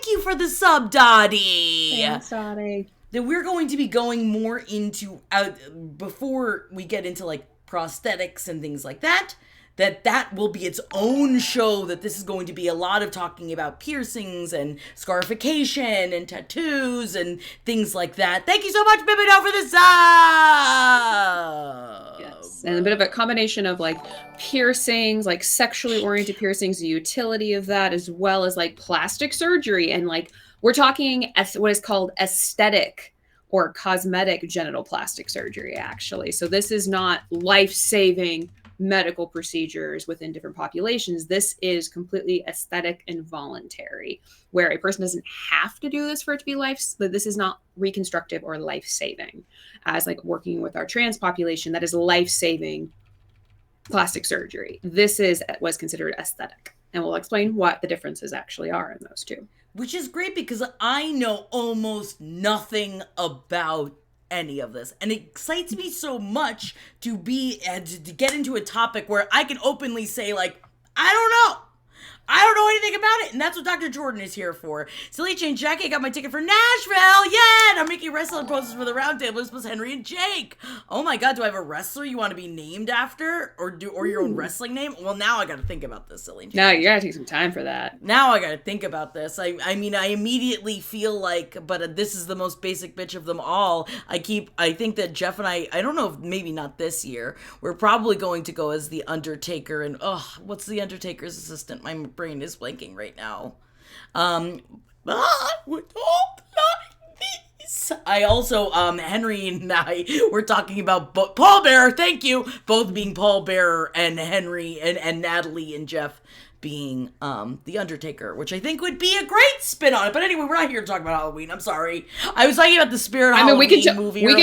thank you for the sub, Dottie. Thanks, Dottie. That we're going to be going more into, before we get into like prosthetics and things like that, that will be its own show, that this is going to be a lot of talking about piercings and scarification and tattoos and things like that. Thank you so much, Bibido, for the sub! Yes, and a bit of a combination of like piercings, like sexually oriented piercings, the utility of that, as well as like plastic surgery. And like we're talking what is called aesthetic or cosmetic genital plastic surgery, actually. So this is not life-saving medical procedures within different populations. This is completely aesthetic and voluntary, where a person doesn't have to do this for it to be but this is not reconstructive or life-saving. As like working with our trans population, that is life-saving plastic surgery. This was considered aesthetic, and we'll explain what the differences actually are in those two. Which is great, because I know almost nothing about any of this, and it excites me so much to get into a topic where I can openly say, like, I don't know anything about it, and that's what Dr. Jordan is here for. Silly Chain Jackie, I got my ticket for Nashville, yeah, and I'm making wrestling poses for the round table. It's plus Henry and Jake. Oh my god, do I have a wrestler you want to be named after, or your own wrestling name? Well, now I gotta think about this, Silly Chain. Now you gotta take some time for that. Now I gotta think about this. I mean, I immediately feel like, but this is the most basic bitch of them all. I think that Jeff and I don't know if maybe not this year, we're probably going to go as the Undertaker, and what's the Undertaker's assistant? My brain is blanking right now. I also, Henry and I were talking about Paul Bearer, thank you, both being Paul Bearer, and Henry and Natalie and Jeff being the Undertaker, which I think would be a great spin on it. But anyway, we're not here to talk about Halloween. I'm sorry. I was talking about the Spirit Halloween movie earlier.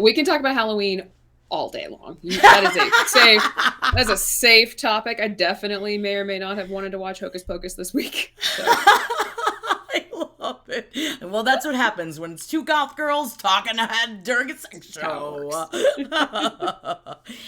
We can talk about Halloween all day long. That is a safe topic. I definitely may or may not have wanted to watch Hocus Pocus this week. So. I love it. Well, that's what happens when it's two goth girls talking ahead during a sex show.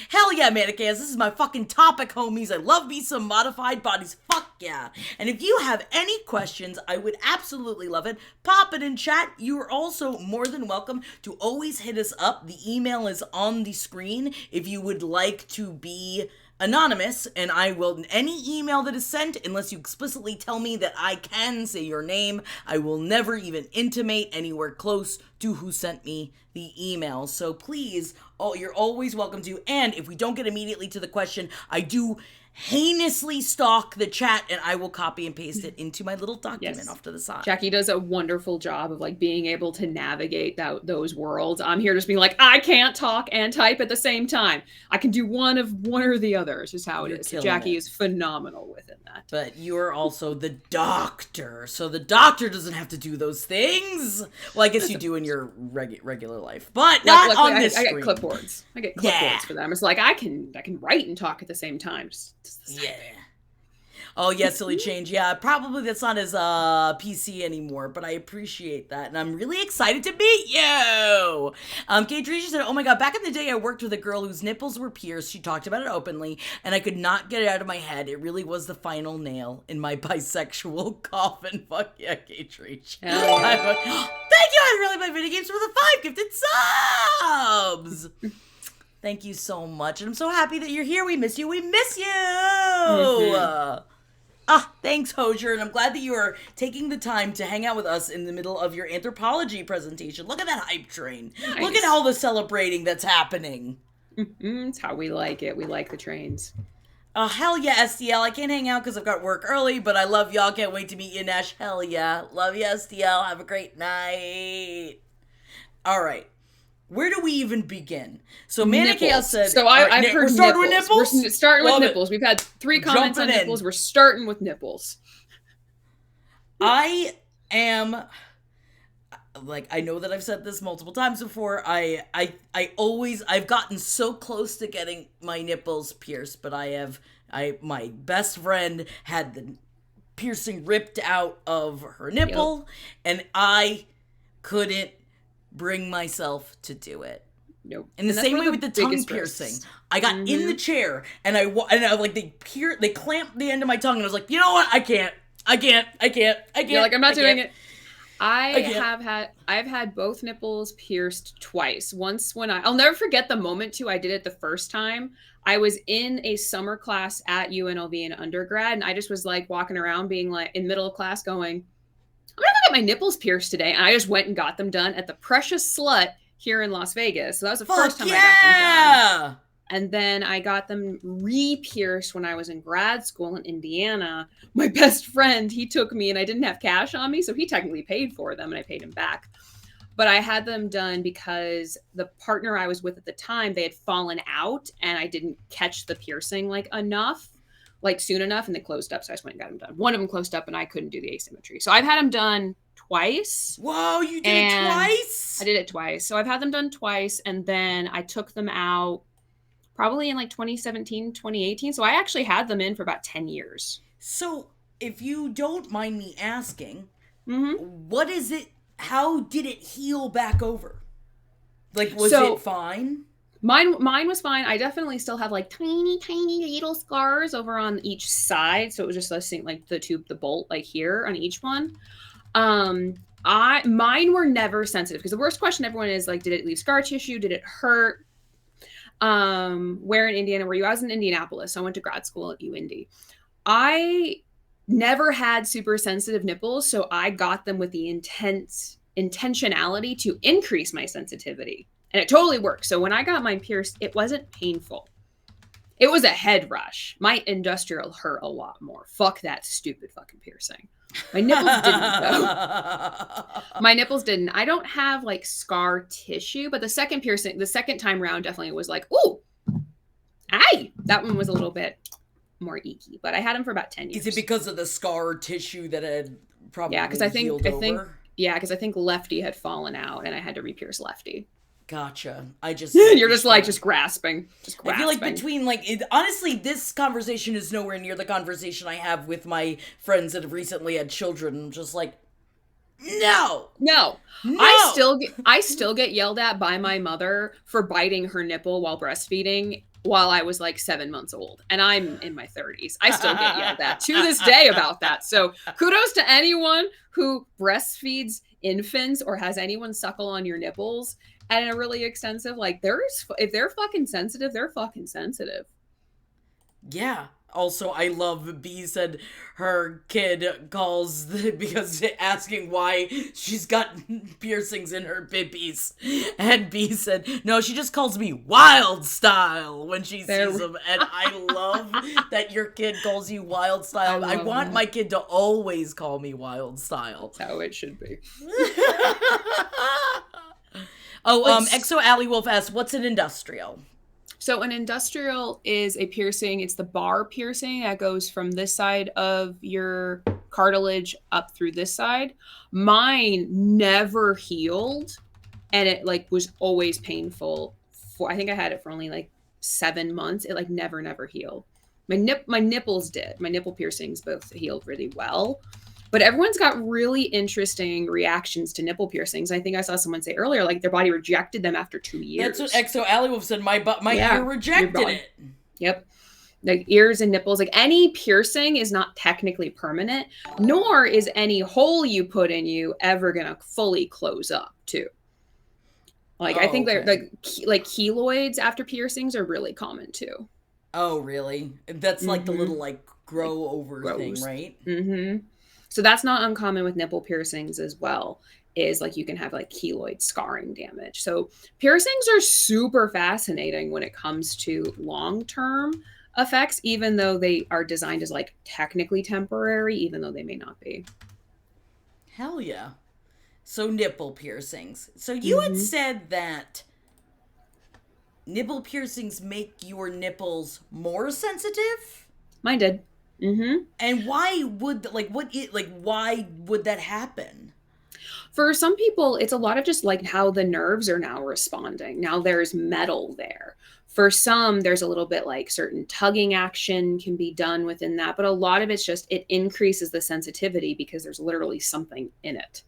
Hell yeah, Manic Ass. This is my fucking topic, homies. I love me some modified bodies. Fuck yeah. And if you have any questions, I would absolutely love it. Pop it in chat. You are also more than welcome to always hit us up. The email is on the screen if you would like to be anonymous, and I will, any email that is sent, unless you explicitly tell me that I can say your name, I will never even intimate anywhere close to who sent me the email. So please, you're always welcome to, and if we don't get immediately to the question, I do heinously stalk the chat, and I will copy and paste it into my little document off to the side. Jackie does a wonderful job of like being able to navigate those worlds. I'm here just being like, I can't talk and type at the same time. I can do one or the other. It's just how it is. Jackie is phenomenal within that. But you're also the doctor, so the doctor doesn't have to do those things. Well, I guess you do in your regular life, but not on this screen. I get clipboards. For them. It's like I can write and talk at the same time. Yeah. Oh, yeah, Silly Change. Yeah, probably that's not as PC anymore, but I appreciate that, and I'm really excited to meet you. Kate Tricia said, oh my god, back in the day I worked with a girl whose nipples were pierced. She talked about it openly, and I could not get it out of my head. It really was the final nail in my bisexual coffin. Fuck yeah, Kate Tricia. Thank you, I really play video games for the 5 gifted subs. Thank you so much, and I'm so happy that you're here. We miss you. We miss you. Mm-hmm. Thanks, Hosier, and I'm glad that you are taking the time to hang out with us in the middle of your anthropology presentation. Look at that hype train. Nice. Look at all the celebrating that's happening. It's how we like it. We like the trains. Hell yeah, SDL. I can't hang out because I've got work early, but I love y'all. Can't wait to meet you, Nash. Hell yeah. Love you, SDL. Have a great night. All right. Where do we even begin? So Manicale said... So I've heard we're starting with nipples? We're starting with nipples. We've had 3 comments on nipples. We're starting with nipples. I am... Like, I know that I've said this multiple times before. I've gotten so close to getting my nipples pierced, but my best friend had the piercing ripped out of her nipple, and I couldn't bring myself to do it. Nope. In the same way with the tongue piercing, I got in the chair and I like they clamped the end of my tongue and I was like, you know what? I can't. I can't. I can't. I You're can't. like, I'm not I doing can't. it. I can't. I've had both nipples pierced twice. Once when I'll never forget the moment too. I did it the first time. I was in a summer class at UNLV in undergrad, and I just was like walking around being like in middle of class going, I'm gonna get my nipples pierced today. And I just went and got them done at the Precious Slut here in Las Vegas. So that was the first Fuck time I got them done. yeah! And then I got them re-pierced when I was in grad school in Indiana. My best friend, he took me and I didn't have cash on me, so he technically paid for them and I paid him back. But I had them done because the partner I was with at the time, they had fallen out and I didn't catch the piercing like enough, like soon enough, and they closed up. So I just went and got them done. One of them closed up and I couldn't do the asymmetry. So I've had them done twice. Whoa, you did it twice? I did it twice. So I've had them done twice, and then I took them out probably in like 2017, 2018. So I actually had them in for about 10 years. So, if you don't mind me asking, Mm-hmm. what is it? How did it heal back over? Like, was So- it fine? Mine was fine. I definitely still have like tiny, tiny little scars over on each side. So it was just like the bolt like here on each one. Mine were never sensitive because the worst question everyone is like, did it leave scar tissue? Did it hurt? Where in Indiana were you? I was in Indianapolis. So I went to grad school at UIndy. I never had super sensitive nipples, so I got them with the intentionality to increase my sensitivity. And it totally worked. So when I got mine pierced, it wasn't painful. It was a head rush. My industrial hurt a lot more. Fuck that stupid fucking piercing. My nipples didn't though. My nipples didn't. I don't have like scar tissue, but the second piercing, the second time round definitely was like, ooh, aye. That one was a little bit more eeky, but I had them for about 10 years. Is it because of the scar tissue that had probably because I think over? because I think lefty had fallen out and I had to re-pierce lefty. Gotcha. I just you're just like just grasping. I feel like between like honestly, this conversation is nowhere near the conversation I have with my friends that have recently had children. I'm just like, no. I still get yelled at by my mother for biting her nipple while breastfeeding while I was like 7 months old, and I'm in my 30s. I still get yelled at to this day about that. So kudos to anyone who breastfeeds infants or has anyone suckle on your nipples at a really extensive, like if they're fucking sensitive, they're fucking sensitive. Yeah. Also, I love B said her kid calls because asking why she's got piercings in her bibbies. And B said, no, she just calls me Wild Style when she sees them. And I love that your kid calls you Wild Style. I want my kid to always call me Wild Style. That's how it should be. Exo Alley Wolf asks, what's an industrial? So an industrial is a piercing. It's the bar piercing that goes from this side of your cartilage up through this side. Mine never healed, and it like was always painful. I think I had it for only like 7 months. It like never healed. My nipples did. My nipple piercings both healed really well. But everyone's got really interesting reactions to nipple piercings. I think I saw someone say earlier, like their body rejected them after 2 years. That's what Exo Alley Wolf said. My ear rejected it. Yep. Like ears and nipples, like any piercing is not technically permanent, nor is any hole you put in you ever gonna fully close up too. Like I think they're like keloids after piercings are really common too. Oh, really? That's like the little like grow over thing, right? Mm-hmm. So that's not uncommon with nipple piercings as well, is like you can have like keloid scarring damage. So piercings are super fascinating when it comes to long-term effects, even though they are designed as like technically temporary, even though they may not be. Hell yeah. So nipple piercings. So you had said that nipple piercings make your nipples more sensitive? Mine did. Mm-hmm. And why would why would that happen? For some people, it's a lot of just like how the nerves are now responding. Now there's metal there. For some, there's a little bit like certain tugging action can be done within that, but a lot of it's just it increases the sensitivity because there's literally something in it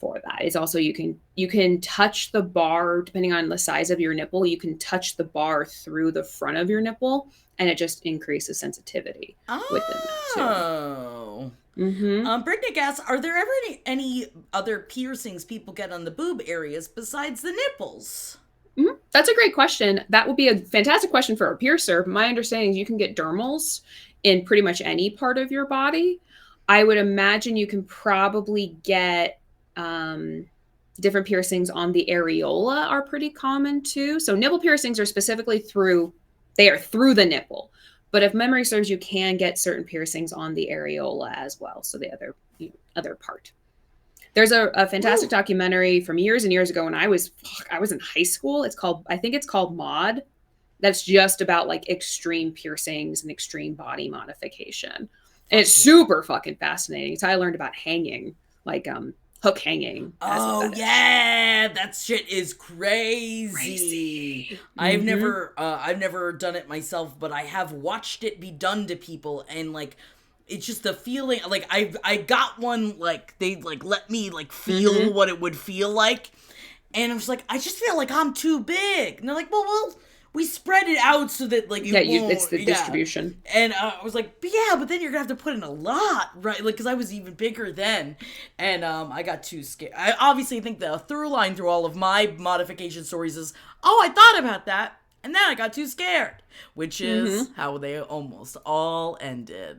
for that. It's also you can touch the bar depending on the size of your nipple. You can touch the bar through the front of your nipple, and it just increases sensitivity within that too. Oh. Mm-hmm. Bricknick asks, are there ever any other piercings people get on the boob areas besides the nipples? Mm-hmm. That's a great question. That would be a fantastic question for a piercer. My understanding is you can get dermals in pretty much any part of your body. I would imagine you can probably get different piercings on the areola are pretty common too. So nipple piercings are specifically they are through the nipple. But if memory serves, you can get certain piercings on the areola as well. So the other part. There's a fantastic documentary from years and years ago when I was in high school. I think it's called Mod. That's just about like extreme piercings and extreme body modification. And it's super fucking fascinating. It's how I learned about hanging, like hook hanging. Oh yeah, that shit is crazy. I've never done it myself, but I have watched it be done to people, and like it's just the feeling. Like I got one, like they like let me like feel what it would feel like, and I was like, I just feel like I'm too big, and they're like, well, we spread it out so that like it's the distribution. And I was like, but then you're gonna have to put in a lot, right? Like, because I was even bigger then, and I got too scared. I obviously think the through line through all of my modification stories is, oh, I thought about that, and then I got too scared, which is how they almost all ended.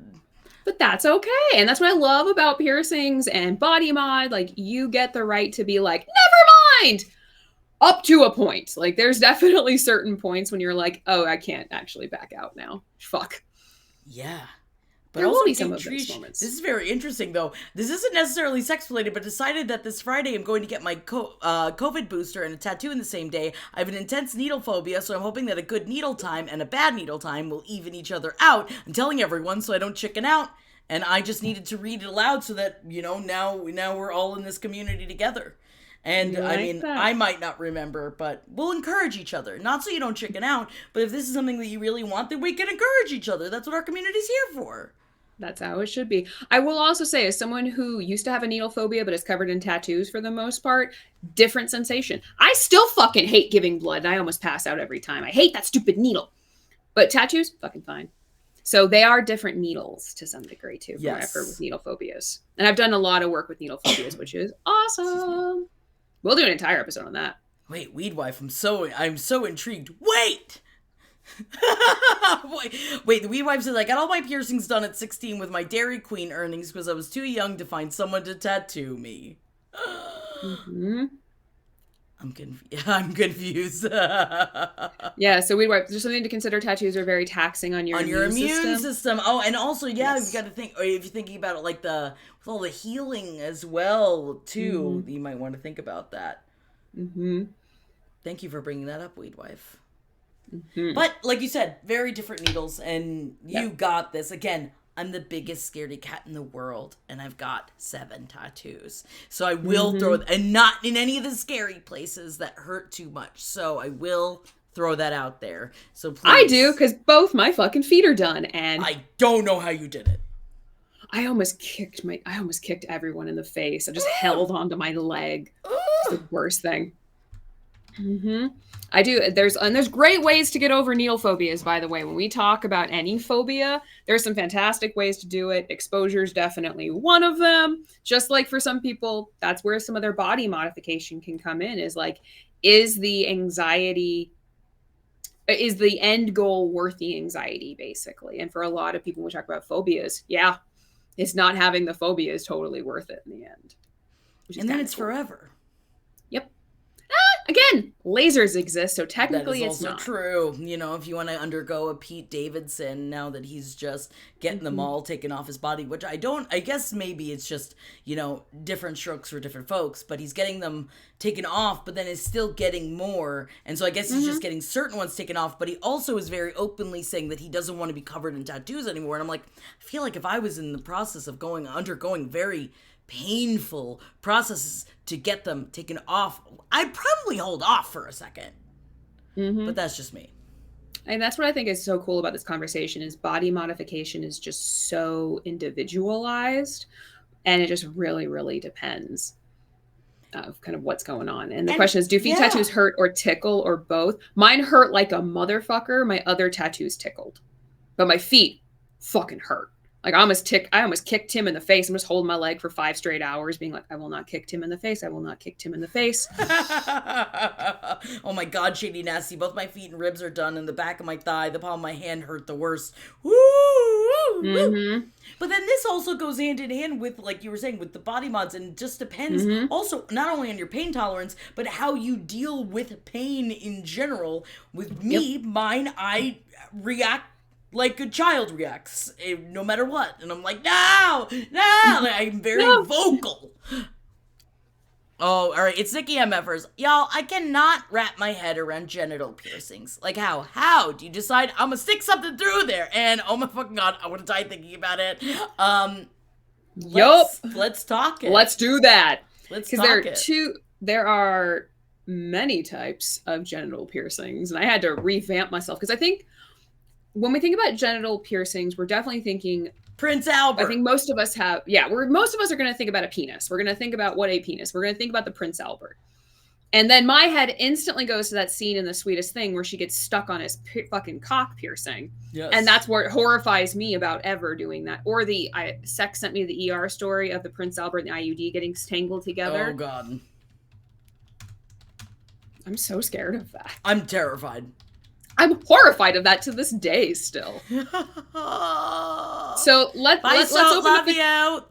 But that's okay. And that's what I love about piercings and body mod. Like, you get the right to be like, never mind! Up to a point. Like, there's definitely certain points when you're like, oh, I can't actually back out now. Fuck. Yeah. But there will be some of those moments. This is very interesting, though. This isn't necessarily sex-related, but decided that this Friday I'm going to get my COVID booster and a tattoo in the same day. I have an intense needle phobia, so I'm hoping that a good needle time and a bad needle time will even each other out. I'm telling everyone so I don't chicken out, and I just needed to read it aloud so that, now we're all in this community together. And I mean, I might not remember, but we'll encourage each other. Not so you don't chicken out, but if this is something that you really want, then we can encourage each other. That's what our community's here for. That's how it should be. I will also say, as someone who used to have a needle phobia but is covered in tattoos for the most part, different sensation. I still fucking hate giving blood, and I almost pass out every time. I hate that stupid needle. But tattoos, fucking fine. So they are different needles to some degree, too, from what I've heard with needle phobias. And I've done a lot of work with needle phobias, which is awesome. We'll do an entire episode on that. Wait, Weed Wife, I'm so intrigued. Wait! Wait, the Weed Wife says, I got all my piercings done at 16 with my Dairy Queen earnings because I was too young to find someone to tattoo me. I'm confused. Yeah, so Weed Wife, there's something to consider. Tattoos are very taxing on your immune system. Oh, and also, you've got to think, or if you're thinking about it, like with all the healing as well, too, you might want to think about that. Thank you for bringing that up, Weed Wife. But, like you said, very different needles, and you got this. Again, I'm the biggest scaredy cat in the world, and I've got 7 tattoos. So I will throw, and not in any of the scary places that hurt too much. So I will throw that out there. So please. I do, because both my fucking feet are done, and I don't know how you did it. I almost kicked everyone in the face. I just held onto my leg. It's the worst thing. I do. There's great ways to get over needle phobias, by the way. When we talk about any phobia, there's some fantastic ways to do it. Exposure is definitely one of them. Just like for some people, that's where some of their body modification can come in, is like, is the end goal worth the anxiety, basically? And for a lot of people, when we talk about phobias, it's not having the phobia is totally worth it in the end. And then it's forever. Yep. Again, lasers exist, so technically it's not. That is also true. If you want to undergo a Pete Davidson, now that he's just getting them all taken off his body, which I guess maybe it's just, different strokes for different folks, but he's getting them taken off, but then is still getting more. And so I guess he's just getting certain ones taken off, but he also is very openly saying that he doesn't want to be covered in tattoos anymore. And I'm like, I feel like if I was in the process of undergoing very painful processes to get them taken off, I'd probably hold off for a second. But that's just me. And that's what I think is so cool about this conversation, is body modification is just so individualized, and it just really, really depends of kind of what's going on. And the question is, do feet tattoos hurt or tickle, or both? Mine hurt like a motherfucker. My other tattoos tickled, but my feet fucking hurt. Like I almost kicked Tim in the face. I'm just holding my leg for 5 straight hours, being like, I will not kick Tim in the face. I will not kick Tim in the face. Oh my god, shady nasty. Both my feet and ribs are done, and the back of my thigh, the palm of my hand hurt the worst. Woo! Mm-hmm. But then this also goes hand in hand with, like you were saying, with the body mods, and it just depends also not only on your pain tolerance, but how you deal with pain in general. With me, mine, I react like a child reacts, no matter what. And I'm like, no! Like, I'm very vocal. Oh, all right. It's Nikki MFers. Y'all, I cannot wrap my head around genital piercings. Like, how? How do you decide I'm gonna stick something through there? And oh my fucking god, I want to die thinking about it. Let's talk it. Let's do that. Let's talk it. There are many types of genital piercings, and I had to revamp myself because I think when we think about genital piercings, we're definitely thinking Prince Albert. I think most of us have, most of us are going to think about a penis. We're going to think about what a penis. We're going to think about the Prince Albert. And then my head instantly goes to that scene in The Sweetest Thing where she gets stuck on his fucking cock piercing. Yes. And that's what horrifies me about ever doing that. Or Sex sent me the ER story of the Prince Albert and the IUD getting tangled together. Oh, God. I'm so scared of that. I'm terrified. I'm horrified of that to this day still. So let's open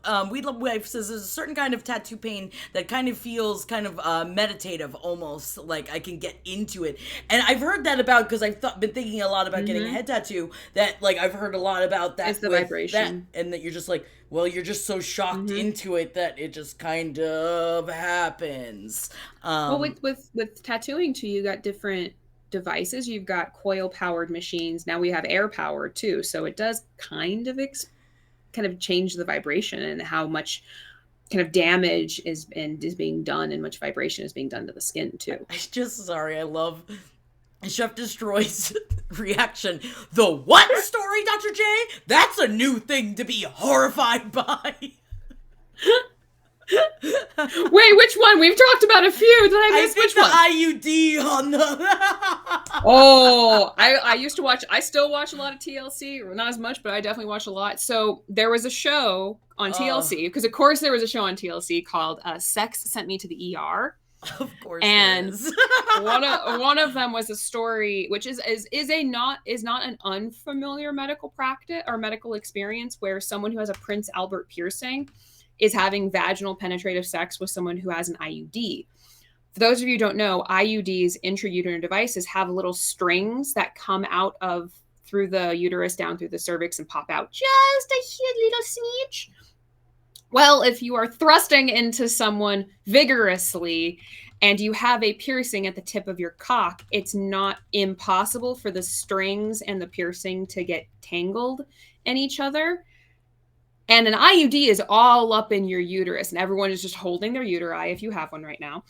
up We love wife says there's a certain kind of tattoo pain that kind of feels kind of meditative, almost like I can get into it. And I've heard that about, because I've been thinking a lot about getting a head tattoo, that like I've heard a lot about that. It's the vibration. And that you're just like, well, you're just so shocked into it that it just kind of happens. Well, with tattooing too, you got different devices. You've got coil powered machines. Now we have air powered too. So it does kind of change the vibration and how much kind of damage is being done and much vibration is being done to the skin too. I love Chef Destroy's reaction. The what story, Dr. J? That's a new thing to be horrified by. Wait, which one? We've talked about a few. Did I miss which one? IUD on the. Oh, I used to watch. I still watch a lot of TLC, or not as much, but I definitely watch a lot. So there was a show on TLC, because of course there was a show on TLC called Sex Sent Me to the ER. Of course, and one of them was a story which is not an unfamiliar medical practice or medical experience, where someone who has a Prince Albert piercing is having vaginal penetrative sex with someone who has an IUD. For those of you who don't know, IUDs, intrauterine devices, have little strings that come out through the uterus down through the cervix and pop out just a little smidge. Well, if you are thrusting into someone vigorously and you have a piercing at the tip of your cock, it's not impossible for the strings and the piercing to get tangled in each other. And an IUD is all up in your uterus, and everyone is just holding their uteri, if you have one right now,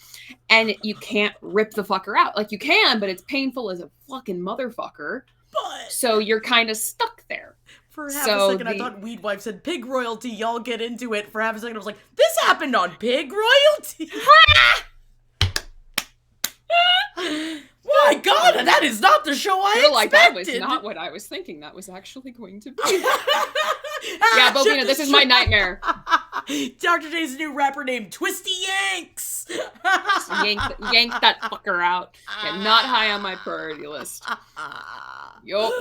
and you can't rip the fucker out. Like, you can, but it's painful as a fucking motherfucker. But so you're kind of stuck there. For half a second, I thought Weed Wife said pig royalty. Y'all get into it. For half a second, I was like, this happened on pig royalty? My God, that is not the show I expected. Like, that was not what I was thinking that was actually going to be. Yeah, Bobina, this is my nightmare. Dr. J's new rapper named Twisty Yanks. Yank that fucker out. Get not high on my priority list. Yup.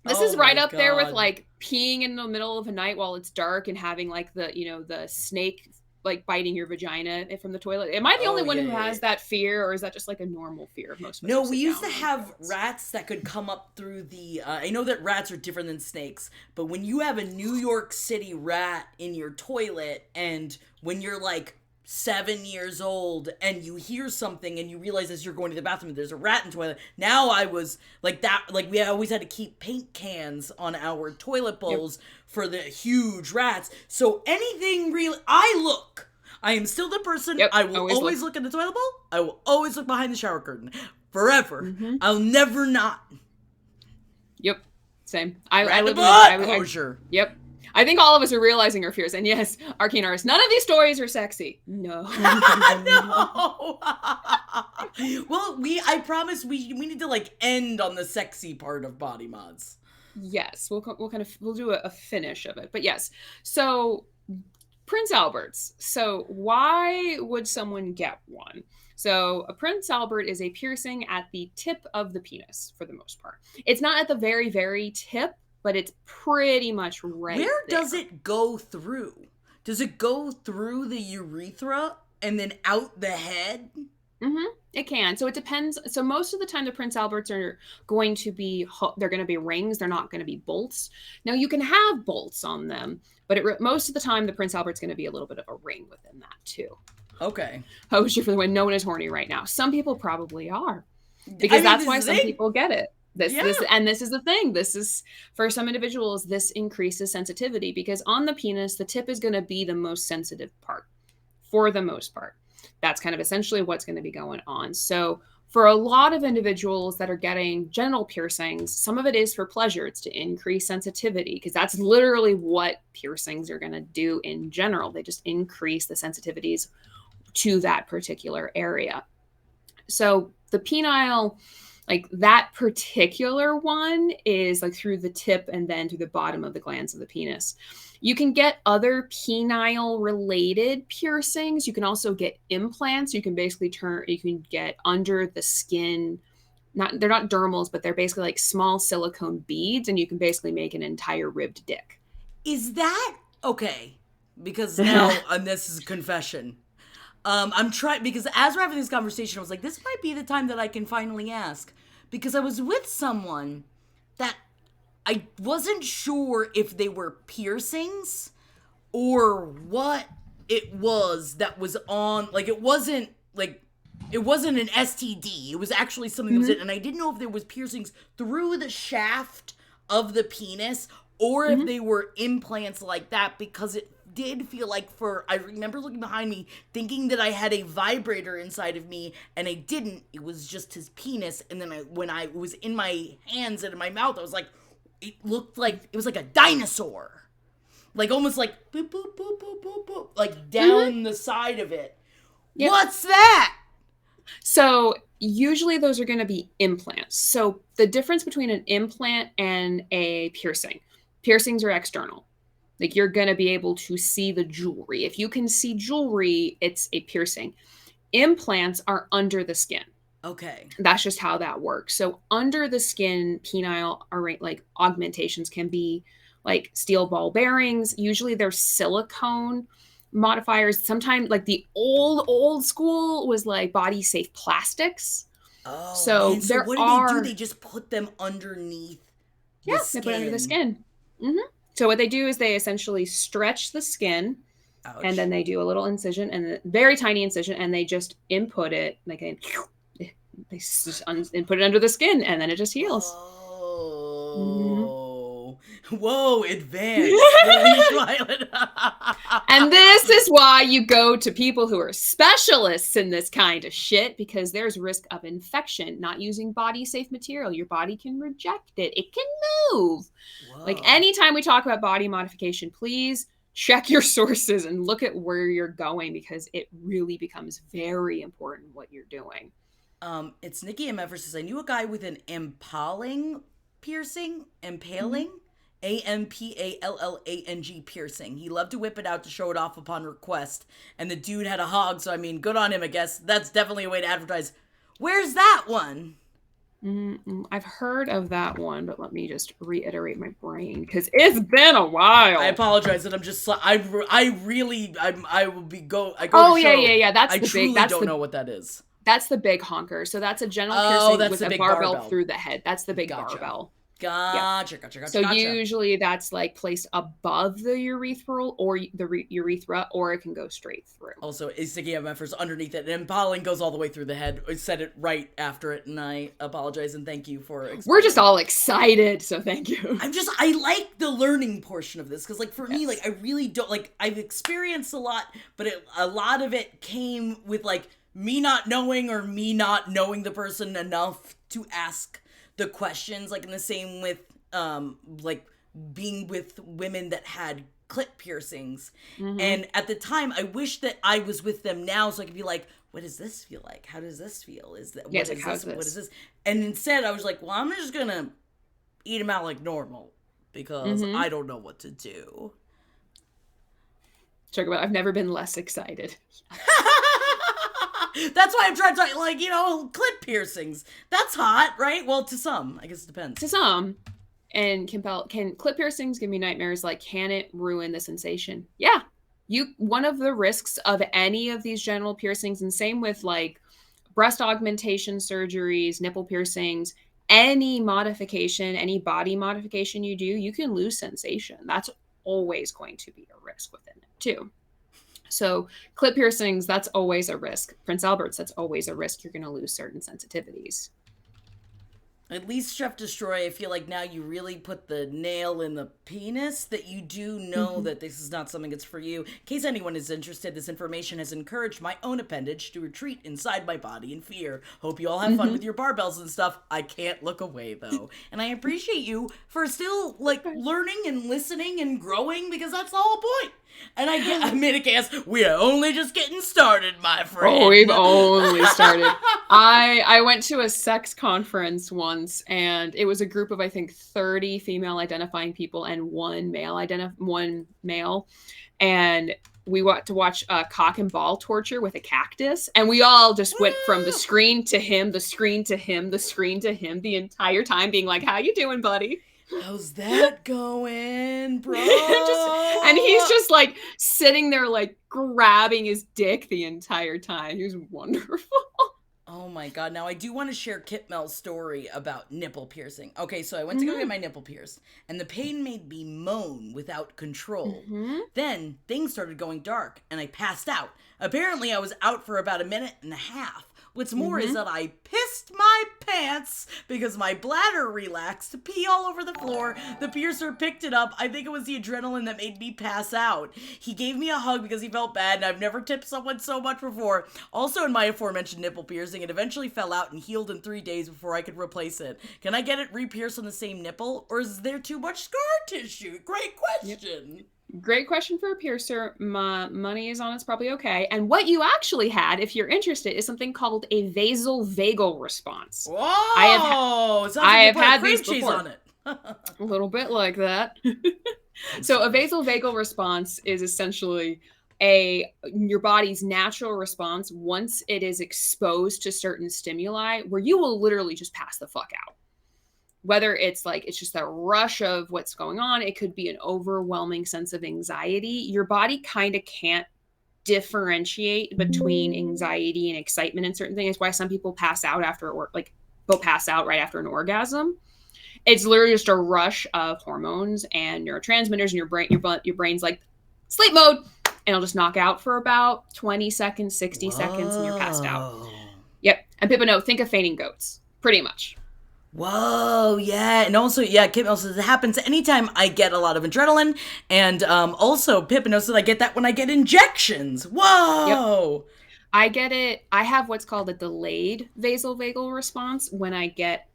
This is right up there with like peeing in the middle of the night while it's dark and having like the snake like biting your vagina from the toilet. Am I the only one who has that fear, or is that just like a normal fear of most of us? No, we used to have rats that could come up through the I know that rats are different than snakes, but when you have a New York City rat in your toilet, and when you're like 7 years old and you hear something and you realize as you're going to the bathroom there's a rat in the toilet. Now I was like that, like we always had to keep paint cans on our toilet bowls for the huge rats. So anything really, I am still the person. I will always look in the toilet bowl. I will always look behind the shower curtain. Forever. I'll never not. Yep. Same. I live in closure. Yep. I think all of us are realizing our fears. And yes, Arcane Artist, none of these stories are sexy. No. No. Well, I promise we need to like end on the sexy part of body mods. Yes, we'll do a finish of it. But yes. So Prince Alberts. So why would someone get one? So a Prince Albert is a piercing at the tip of the penis for the most part. It's not at the very, very tip, but it's pretty much right Where there. does it go through? Does it go through the urethra and then out the head? It can. So it depends. So most of the time, the Prince Alberts are going to be they're going to be rings. They're not going to be bolts. Now you can have bolts on them, but most of the time, the Prince Albert's going to be a little bit of a ring within that too. Okay. Hosier for the win. No one is horny right now. Some people probably are, because that's why some people get it. This is the thing. This is, for some individuals, this increases sensitivity, because on the penis, the tip is going to be the most sensitive part for the most part. That's kind of essentially what's going to be going on. So for a lot of individuals that are getting genital piercings, some of it is for pleasure. It's to increase sensitivity, because that's literally what piercings are going to do in general. They just increase the sensitivities to that particular area. So the penile, like that particular one, is like through the tip and then through the bottom of the glands of the penis. You can get other penile related piercings. You can also get implants. You can basically you can get under the skin. They're not dermals, but they're basically like small silicone beads, and you can basically make an entire ribbed dick. Is that okay? Because now, this is a confession. I'm trying, because as we're having this conversation, I was like, this might be the time that I can finally ask. Because I was with someone that I wasn't sure if they were piercings or what it was that was on, like, it wasn't an STD. It was actually something that was in, and I didn't know if there was piercings through the shaft of the penis or if they were implants like that, because it did feel like, I remember looking behind me thinking that I had a vibrator inside of me, and I didn't. It was just his penis. And then when I was in my hands and in my mouth, I was like, it looked like, it was like a dinosaur. Like almost like boop, boop, boop, boop, boop, boop, like down the side of it. Yep. What's that? So usually those are going to be implants. So the difference between an implant and a piercings are external. Like, you're going to be able to see the jewelry. If you can see jewelry, it's a piercing. Implants are under the skin. Okay. That's just how that works. So under the skin, penile like augmentations can be like steel ball bearings. Usually they're silicone modifiers. Sometimes, like, the old school was like body safe plastics. Oh, so man. So what do they do? They just put them underneath the skin. They put it under the skin. So what they do is they essentially stretch the skin. Ouch. And then they do a little incision, and a very tiny incision, and they just input it, like they input it under the skin, and then it just heals. Oh, whoa, advanced. And this is why you go to people who are specialists in this kind of shit, because there's risk of infection. Not using body safe material, your body can reject it. It can move. Whoa. Like, anytime we talk about body modification, please check your sources and look at where you're going, because it really becomes very important what you're doing. It's Nikki M. Evers says, I knew a guy with an impaling piercing. AMPALLANG piercing. He loved to whip it out to show it off upon request. And the dude had a hog, so I mean, good on him, I guess. That's definitely a way to advertise. Where's that one? I've heard of that one, but let me just reiterate my brain, because it's been a while. I apologize that I'm just, I will be go. I go. Oh to yeah. That's I the truly big. That's don't the, know what that is. That's the big honker. So that's a genital piercing with a barbell through the head. That's the big barbell. Gotcha. So usually that's like placed above the urethral or the urethra, or it can go straight through. Also, is sticking up efforts underneath it, and impaling goes all the way through the head. I said it right after it, and I apologize and thank you for explaining. We're just all excited, so thank you. I like the learning portion of this, because, like, for me, like, I really don't, like, I've experienced a lot, but a lot of it came with, like, me not knowing, or me not knowing the person enough to ask the questions, like, in the same with, like, being with women that had clit piercings. And at the time, I wish that I was with them now, so I could be like, what does this feel like? How does this feel? Is that, what is this? And instead, I was like, well, I'm just gonna eat them out like normal because Mm-hmm. I don't know what to do. Talk about, I've never been less excited. That's why I'm trying to, like, clit piercings. That's hot, right? Well, to some. I guess it depends. To some, and can clip piercings give me nightmares? Like, can it ruin the sensation? Yeah. One of the risks of any of these genital piercings, and same with like breast augmentation surgeries, nipple piercings, any modification, any body modification you do, you can lose sensation. That's always going to be a risk within it too. So clip piercings, that's always a risk. Prince Albert's, that's always a risk. You're going to lose certain sensitivities. At least Chef Destroy, I feel like now you really put the nail in the penis, that you do know that this is not something that's for you. In case anyone is interested, this information has encouraged my own appendage to retreat inside my body in fear. Hope you all have fun with your barbells and stuff. I can't look away, though. And I appreciate you for still, like, learning and listening and growing, because that's the whole point. And I made a guess. We are only just getting started, my friend. Oh, we've only started. I went to a sex conference once, and it was a group of, I think, 30 female identifying people and one male. And we got to watch cock and ball torture with a cactus. And we all just went from the screen to him, the screen to him, the screen to him the entire time, being like, how you doing, buddy? How's that going, bro? And he's just like sitting there like grabbing his dick the entire time. He was wonderful. Oh my god. Now I do want to share Kit Mel's story about nipple piercing. Okay, so I went to go get my nipple pierced, and the pain made me moan without control. Then things started going dark, and I passed out. Apparently I was out for about a minute and a half. What's more is that I pissed my pants because my bladder relaxed, pee all over the floor. The piercer picked it up. I think it was the adrenaline that made me pass out. He gave me a hug because he felt bad, and I've never tipped someone so much before. Also, in my aforementioned nipple piercing, it eventually fell out and healed in 3 days before I could replace it. Can I get it re-pierced on the same nipple, or is there too much scar tissue? Great question. Yep. Great question for a piercer. My money is on it's probably okay. And what you actually had, if you're interested, is something called a vasovagal response. Whoa! I have had these before. On it. A little bit like that. So a vasovagal response is essentially your body's natural response once it is exposed to certain stimuli, where you will literally just pass the fuck out. Whether it's like, it's just that rush of what's going on, it could be an overwhelming sense of anxiety. Your body kind of can't differentiate between anxiety and excitement in certain things. It's why some people pass out after work, like they'll pass out right after an orgasm. It's literally just a rush of hormones and neurotransmitters, and your brain's like sleep mode, and it'll just knock out for about 20 seconds, 60 seconds, and you're passed out. Yep. And people know, think of fainting goats, pretty much. Whoa, yeah. And also, yeah, Kit Mel says it happens anytime I get a lot of adrenaline. And also, Pippin knows that I get that when I get injections. Whoa! Yep. I get it. I have what's called a delayed vasovagal response when I get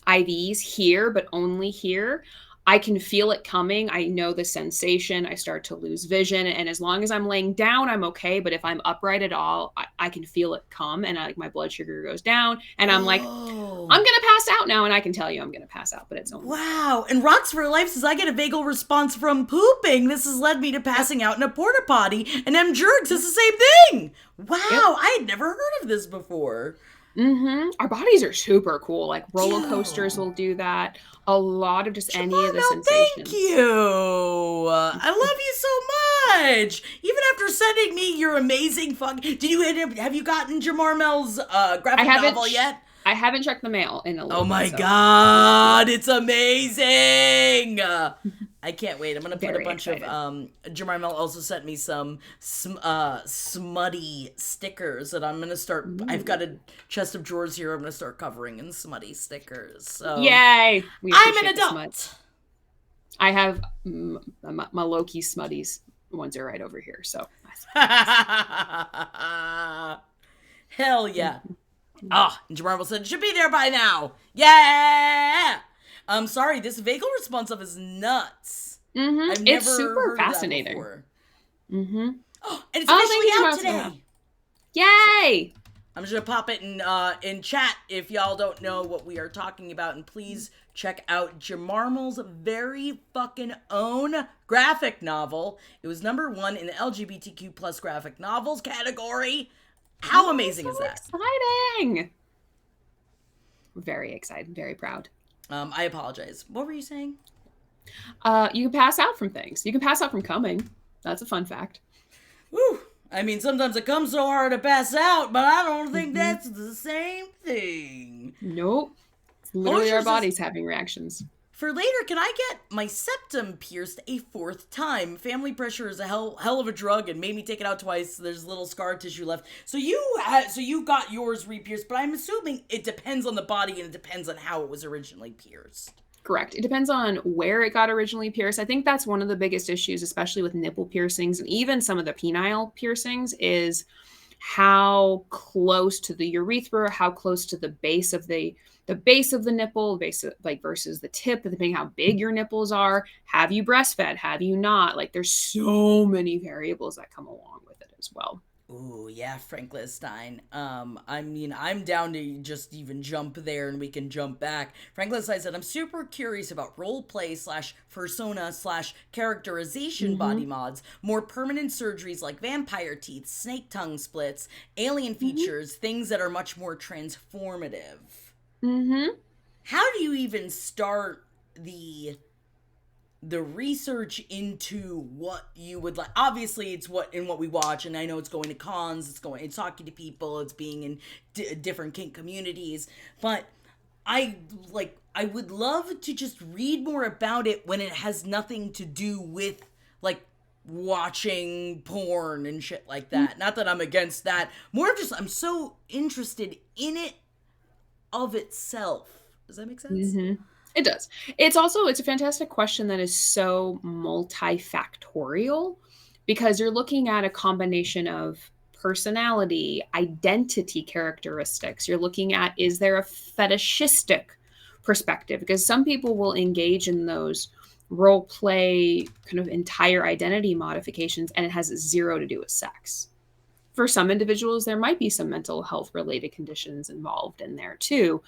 IVs here, but only here. I can feel it coming. I know the sensation. I start to lose vision. And as long as I'm laying down, I'm okay. But if I'm upright at all, I can feel it come, and my blood sugar goes down. And I'm like, I'm going to pass out now. And I can tell you I'm going to pass out, but it's only. Wow. And Rocks for Life says, I get a vagal response from pooping. This has led me to passing out in a porta potty. And M. Jerks says the same thing. Wow. Yep. I had never heard of this before. Our bodies are super cool. Like roller coasters will do that. A lot of just any of the sensations. Thank you. I love you so much. Even after sending me your amazing have you gotten Jamar Mel's graphic novel yet? I haven't checked the mail in a little bit. Oh my God, it's amazing. I can't wait. I'm going to put a bunch of, Jamar Mel also sent me some smutty stickers that I'm going to start, I've got a chest of drawers here I'm going to start covering in smutty stickers. So yay! I'm an adult. I have my low-key smutties. Ones are right over here, so. Hell yeah. And Jamar said, it should be there by now. Yeah! I'm sorry, this vagal response stuff is nuts. I've never it's super fascinating. And it's officially out today. Yay! I'm just gonna pop it in chat if y'all don't know what we are talking about, and please check out Jamarmal's very fucking own graphic novel. It was #1 in the LGBTQ plus graphic novels category. How Oh, amazing so is that? exciting. Very excited, very proud. I apologize. What were you saying? You can pass out from things. You can pass out from coming. That's a fun fact. Whew. I mean, sometimes it comes so hard to pass out, but I don't think Hmm. that's the same thing. Nope. It's literally our Hosier says, bodies having reactions. for later, can I get my septum pierced a 4th time? Family pressure is a hell of a drug and made me take it out twice. There's little scar tissue left. So you got yours re-pierced, but I'm assuming it depends on the body and it depends on how it was originally pierced. Correct. It depends on where it got originally pierced. I think that's one of the biggest issues, especially with nipple piercings and even some of the penile piercings, is how close to the urethra, how close to the base of the nipple, base of, like versus the tip, depending how big your nipples are. Have you breastfed? Have you not? Like there's so many variables that come along with it as well. Ooh, yeah, Franklin Stein. I mean, I'm down to just even jump there and we can jump back. Franklin Stein said, I'm super curious about role play slash persona slash characterization Mm-hmm. body mods, more permanent surgeries like vampire teeth, snake tongue splits, alien Mm-hmm. features, things that are much more transformative. Mm-hmm. How do you even start the research into what you would like? Obviously it's what we watch, and I know it's going to cons, it's talking to people, it's being in different kink communities, but I would love to just read more about it when it has nothing to do with like watching porn and shit like that. Not that I'm against that, more of just I'm so interested in it of itself. Does that make sense? Mm-hmm. It does. It's a fantastic question that is so multifactorial because you're looking at a combination of personality, identity characteristics. You're looking at, is there a fetishistic perspective? Because some people will engage in those role play kind of entire identity modifications and it has zero to do with sex. For some individuals, there might be some mental health related conditions involved in there too.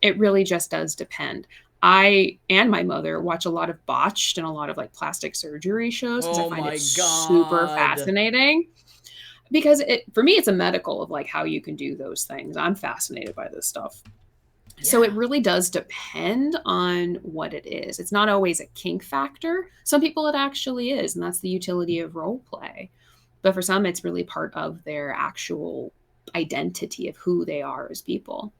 It really just does depend. I and my mother watch a lot of botched and a lot of like plastic surgery shows because I Oh find it my super god. fascinating. Because it for me, it's a medical of like how you can do those things. I'm fascinated by this stuff. So Yeah. it really does depend on what it is. It's not always a kink factor. Some people it actually is, and that's the utility of role play. But for some, it's really part of their actual identity of who they are as people.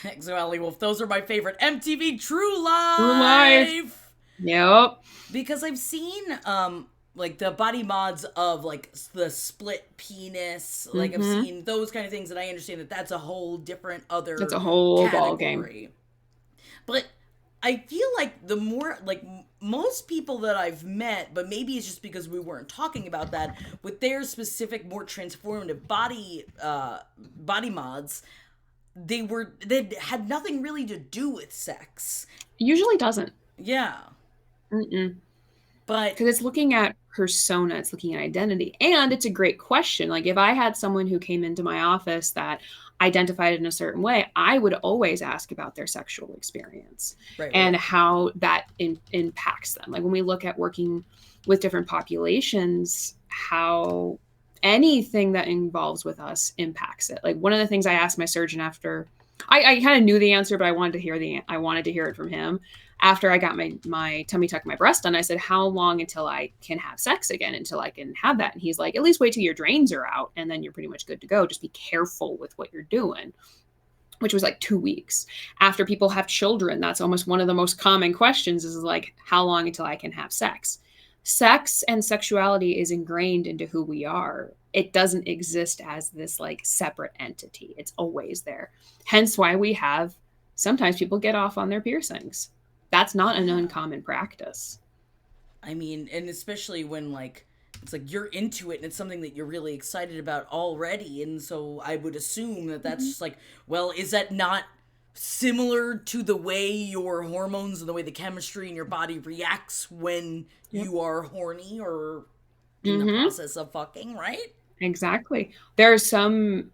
Actually, Wolf, those are my favorite. MTV True True life. Life! Yep. Because I've seen like the body mods of like the split penis. Like I've Mm-hmm. seen those kind of things, and I understand that that's a whole different It's other a whole ball game. category. But I feel like the more like most people that I've met, but maybe it's just because we weren't talking about that with their specific more transformative body mods, they had nothing really to do with sex. Usually doesn't. Yeah, Mm-mm. but Because it's looking at persona, it's looking at identity. And it's a great question. Like, if I had someone who came into my office that identified in a certain way, I would always ask about their sexual experience right, and right. how that impacts them. Like, when we look at working with different populations, how anything that involves with us impacts it. Like, one of the things I asked my surgeon after I kind of knew the answer, but I wanted to hear it from him after I got my tummy tuck, my breast done. I said, "How long until I can have sex again? Until I can have that?" And he's like, "At least wait till your drains are out, and then you're pretty much good to go. Just be careful with what you're doing." Which was like 2 weeks. After people have children, that's almost one of the most common questions is like, "How long until I can have sex?" Sex and sexuality is ingrained into who we are. It doesn't exist as this like separate entity. It's always there. Hence why we have sometimes people get off on their piercings. That's not an Yeah. uncommon practice. I mean, and especially when like it's like you're into it and it's something that you're really excited about already, and so I would assume that that's Mhm. just like, well, is that not similar to the way your hormones and the way the chemistry in your body reacts when Yep. you are horny or in the Mhm. process of fucking, right? Exactly. There are some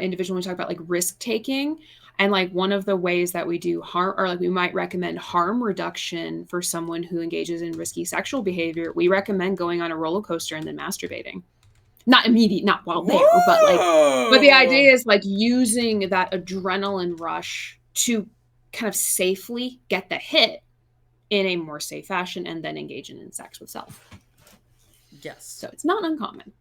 individual when we talk about like risk taking. And like one of the ways that we do harm, or like we might recommend harm reduction for someone who engages in risky sexual behavior, we recommend going on a roller coaster and then masturbating. Not immediate, not while there, but the Whoa! idea is like using that adrenaline rush to kind of safely get the hit in a more safe fashion and then engage in sex with self. Yes. So it's not uncommon.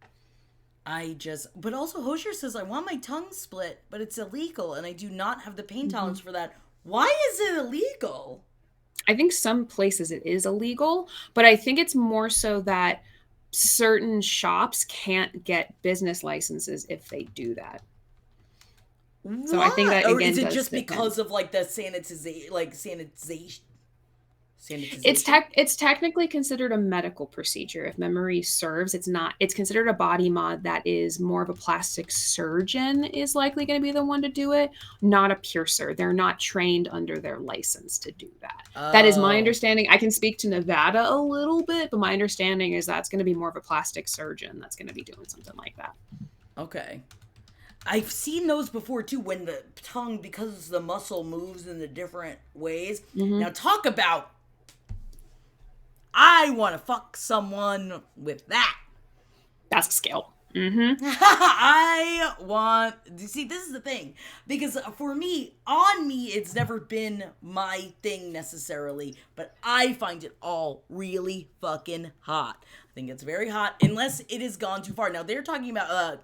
But also Hosier says, I want my tongue split, but it's illegal, and I do not have the pain tolerance for that. Why is it illegal? I think some places it is illegal, but I think it's more so that certain shops can't get business licenses if they do that. So I think What? that Or is again it does just fit in. because of like the sanitization? It's technically considered a medical procedure. If memory serves, it's not. It's considered a body mod that is more of a plastic surgeon is likely going to be the one to do it, not a piercer. They're not trained under their license to do that. That is my Oh, understanding. I can speak to Nevada a little bit, but my understanding is that's going to be more of a plastic surgeon that's going to be doing something like that. okay. I've seen those before too, when the tongue, because the muscle moves in the different ways. Now talk about, I want to fuck someone with that. That's scale. I want. See, this is the thing, because for me, on me, it's never been my thing necessarily, but I find it all really fucking hot. I think it's very hot, unless it has gone too far. Now they're talking about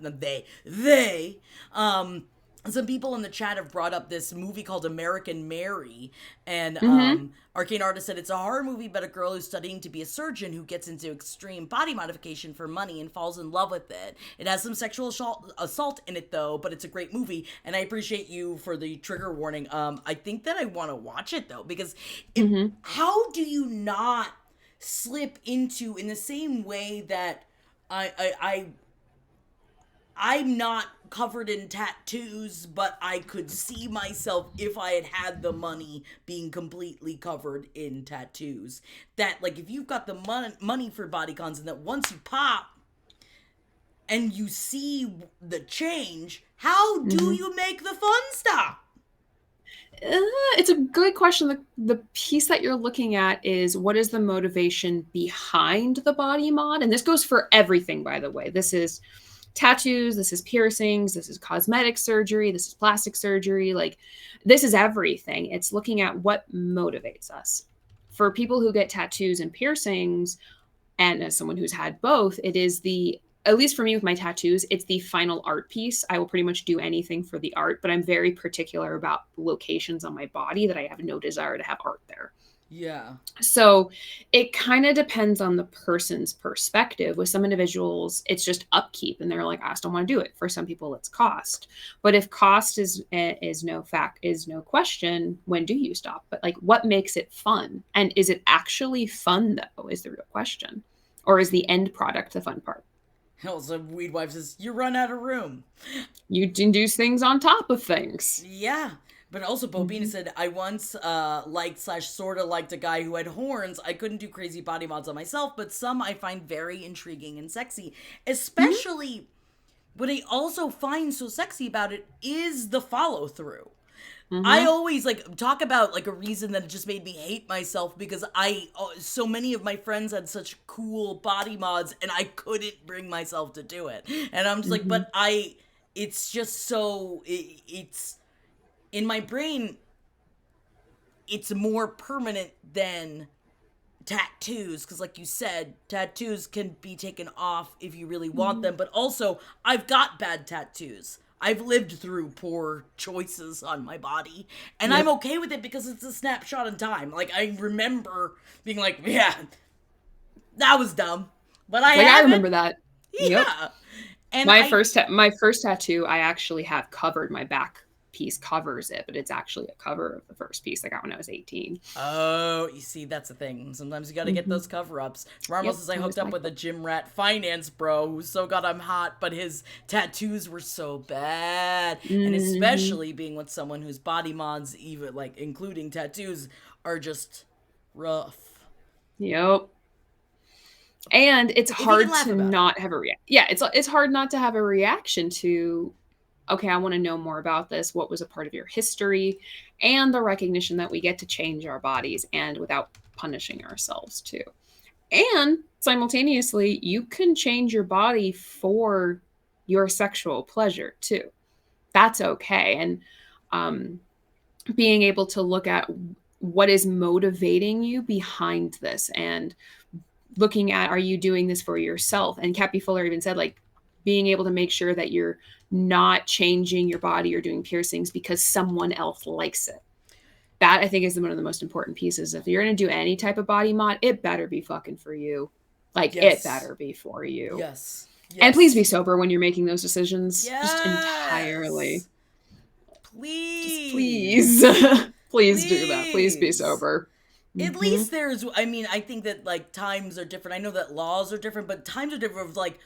some people in the chat have brought up this movie called American Mary, and Arcane Artist said it's a horror movie about a girl who's studying to be a surgeon who gets into extreme body modification for money and falls in love with it. It has some sexual assault in it though, but it's a great movie, and I appreciate you for the trigger warning. I think that I want to watch it though, because how do you not slip into, in the same way that I'm not covered in tattoos, but I could see myself, if I had had the money, being completely covered in tattoos. That, like, if you've got the money for bodycons, and that once you pop and you see the change, how do you make the fun stop? It's a good question. The piece that you're looking at is what is the motivation behind the body mod? And this goes for everything, by the way. This is tattoos, this is piercings, this is cosmetic surgery, this is plastic surgery. Like, this is everything. It's looking at what motivates us. For people who get tattoos and piercings, and as someone who's had both, it is at least for me with my tattoos, it's the final art piece. I will pretty much do anything for the art, but I'm very particular about locations on my body that I have no desire to have art there. Yeah. So it kind of depends on the person's perspective. With some individuals, it's just upkeep, and they're like, I just don't want to do it. For some people, it's cost. But if cost is no question, when do you stop? But like, what makes it fun? And is it actually fun though? Is the real question, or is the end product the fun part? Also, Weed Wife says, you run out of room. You induce things on top of things. Yeah. But also, Bobina said, I once liked/sorta liked a guy who had horns. I couldn't do crazy body mods on myself, but some I find very intriguing and sexy. Especially, what I also find so sexy about it is the follow through. I always talk about like a reason that just made me hate myself, because so many of my friends had such cool body mods and I couldn't bring myself to do it. And I'm just like, but it's just so, it's in my brain, it's more permanent than tattoos, because like you said, tattoos can be taken off if you really want them, but also I've got bad tattoos. I've lived through poor choices on my body, and I'm okay with it because it's a snapshot in time. Like, I remember being like, yeah, that was dumb, but I remember that. Yeah. Yep. And my first tattoo, I actually have covered. My back piece covers it, but it's actually a cover of the first piece I got when I was 18. Oh, you see, that's the thing. Sometimes you gotta get those cover-ups. Marvel says, I hooked up with a gym rat finance bro who so got him hot, but his tattoos were so bad. And especially being with someone whose body mods, even like including tattoos, are just rough. Yep. And it's hard to not have a reaction. Yeah, it's hard not to have a reaction to okay, I want to know more about this. What was a part of your history? And the recognition that we get to change our bodies and without punishing ourselves too. And simultaneously, you can change your body for your sexual pleasure too. That's okay. And um, being able to look at what is motivating you behind this and looking at, are you doing this for yourself? And Cappy Fuller even said, like, being able to make sure that you're not changing your body or doing piercings because someone else likes it. That I think is one of the most important pieces. If you're going to do any type of body mod, it better be fucking for you. Like, it better be for you. Yes. And please be sober when you're making those decisions. Yes. Just entirely. Please. Just please do that. Please be sober. At least there's, I mean, I think that, like, times are different. I know that laws are different, but times are different. Like,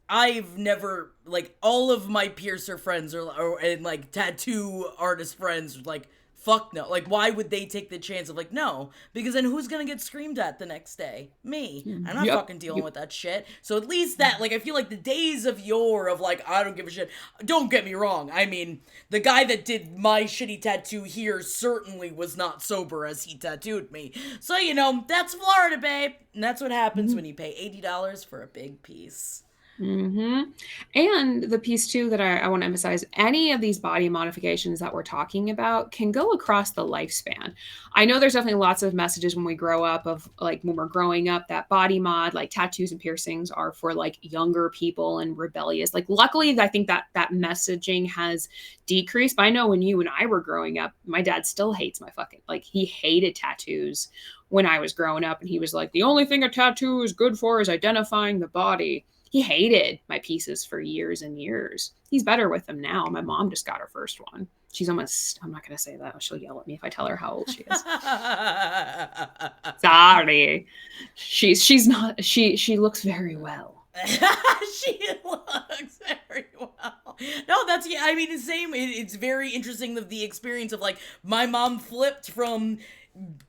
I've never, like, all of my piercer friends and, like, tattoo artist friends, like, fuck no. Like, why would they take the chance of, like, no? Because then who's gonna get screamed at the next day? Me. I'm not fucking dealing with that shit. So at least that, like, I feel like the days of yore of, like, I don't give a shit. Don't get me wrong. I mean, the guy that did my shitty tattoo here certainly was not sober as he tattooed me. So, you know, that's Florida, babe. And that's what happens when you pay $80 for a big piece. And the piece too that I want to emphasize, any of these body modifications that we're talking about can go across the lifespan. I know there's definitely lots of messages when we grow up of, like, when we're growing up, that body mod, like tattoos and piercings, are for, like, younger people and rebellious. Like, luckily, I think that messaging has decreased. But I know when you and I were growing up, my dad still hates my fucking, like, he hated tattoos when I was growing up, and he was like, the only thing a tattoo is good for is identifying the body. He hated my pieces for years and years. He's better with them now. My mom just got her first one. She's almost, I'm not going to say that. She'll yell at me if I tell her how old she is. Sorry. She's not, she looks very well. She looks very well. No, that's, yeah, I mean, the same. It's very interesting the experience of, like, my mom flipped from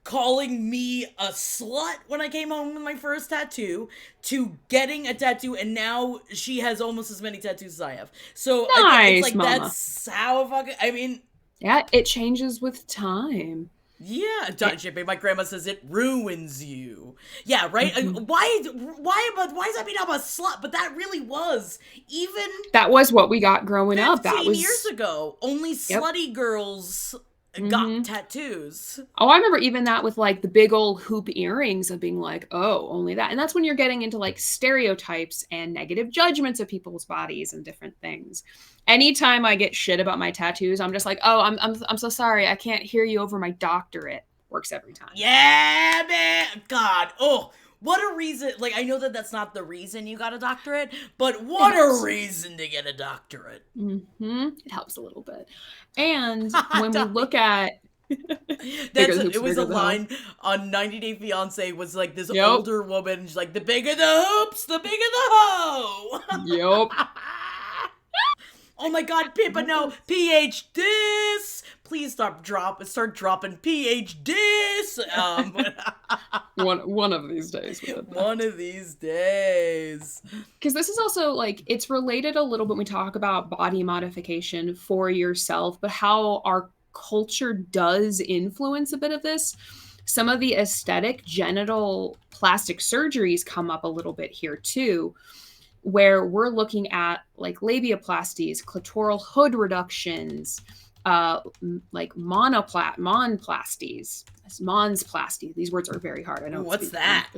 calling me a slut when I came home with my first tattoo to getting a tattoo, and now she has almost as many tattoos as I have. So nice, it's like, mama. that's how fucking, I mean, yeah, it changes with time. Yeah, my grandma says it ruins you. Yeah, right. Why is that being up a slut? But that really was even. That was what we got growing up. That was 15 years ago. Only slutty girls got tattoos. Oh, I remember even that with, like, the big old hoop earrings of being like, oh, only that. And that's when you're getting into, like, stereotypes and negative judgments of people's bodies and different things. Anytime I get shit about my tattoos, I'm just like, oh, I'm so sorry. I can't hear you over my doctorate. Works every time. Yeah, man. God. Oh, what a reason. Like, I know that that's not the reason you got a doctorate, but what a reason to get a doctorate. It helps a little bit. And when we look at it was a line on 90 Day Fiance, was like this older woman, and she's like, the bigger the hoops, the bigger the hoe. Yep. Oh my God, Pippa, no, PH this. Please start dropping PH this. One of these days. One of these days. Because this is also, like, it's related a little bit when we talk about body modification for yourself, but how our culture does influence a bit of this. Some of the aesthetic genital plastic surgeries come up a little bit here too, where we're looking at, like, labiaplasties, clitoral hood reductions, like monplasties, monsplasty. These words are very hard. I know. What's that?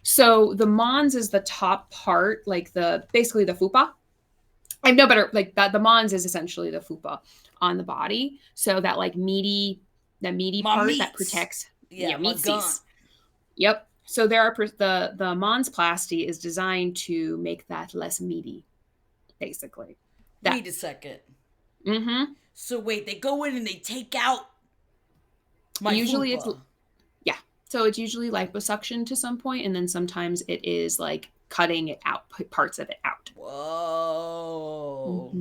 So the mons is the top part, like basically the fupa. I have no better, like, that. The mons is essentially the fupa on the body. So that, like, meaty part that protects. Yeah, meatsies. Yep. So there are the monsplasty is designed to make that less meaty, basically. Wait a second. So wait, they go in and they take out my fupa. So it's usually liposuction to some point, and then sometimes it is, like, cutting it out, parts of it out. Whoa.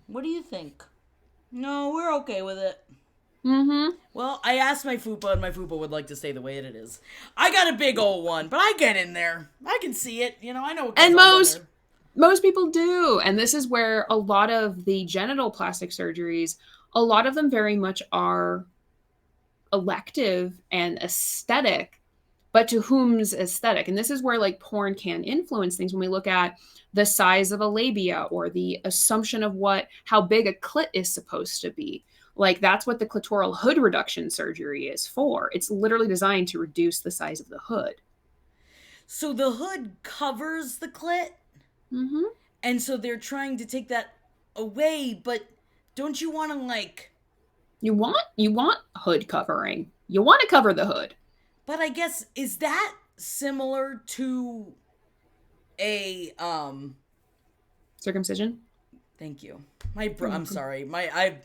What do you think? No, we're okay with it. Well, I asked my fupa, and my fupa would like to stay the way it is. I got a big old one, but I get in there. I can see it. You know, I know what goes on there. Most people do. And this is where a lot of the genital plastic surgeries, a lot of them very much are elective and aesthetic, but to whom's aesthetic? And this is where like porn can influence things when we look at the size of a labia or the assumption of what how big a clit is supposed to be. Like that's what the clitoral hood reduction surgery is for. It's literally designed to reduce the size of the hood. So the hood covers the clit, Mm-hmm. and so they're trying to take that away, but don't you want to like You want hood covering. You want to cover the hood. but I guess is that similar to a Circumcision. thank you. I'm welcome. sorry. My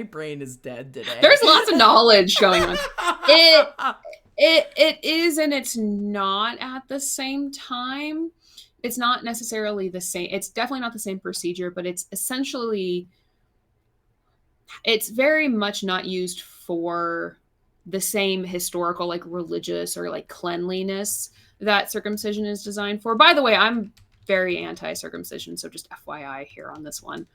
brain is dead today. There's lots of knowledge going on. It it is and it's not at the same time. It's not necessarily the same. It's definitely not the same procedure, but it's essentially it's very much not used for the same historical like religious or like cleanliness that circumcision is designed for. By the way, I'm very anti-circumcision, so just FYI here on this one.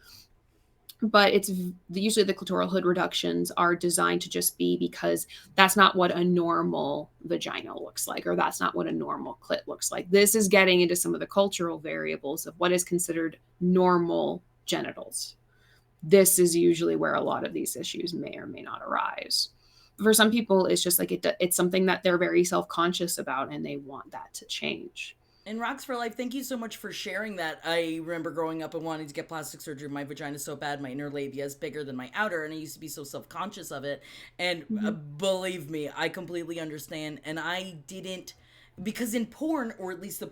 But it's usually the clitoral hood reductions are designed to just be because that's not what a normal vagina looks like, or that's not what a normal clit looks like. This is getting into some of the cultural variables of what is considered normal genitals. This is usually where a lot of these issues may or may not arise. For some people, it's just like it's something that they're very self-conscious about and they want that to change. And Rocks for Life, thank you so much for sharing that. I remember growing up and wanting to get plastic surgery. My vagina is so bad, my inner labia is bigger than my outer, and I used to be so self-conscious of it. And believe me, I completely understand. And I didn't, because in porn, or at least the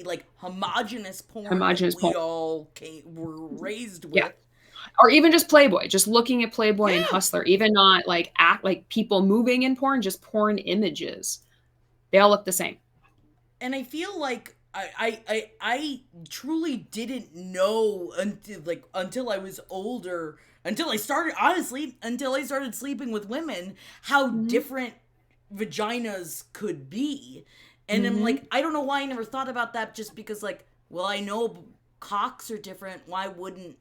like homogenous porn Homogenous that we porn. all were raised with. Yeah. Or even just Playboy, just looking at Playboy and Yeah. Hustler, even not like act like people moving in porn, just porn images. They all look the same. And I feel like I truly didn't know until I was older, until I started sleeping with women, how Mm-hmm. different vaginas could be. And I'm Mm-hmm. like, I don't know why I never thought about that, just because like, well, I know cocks are different, why wouldn't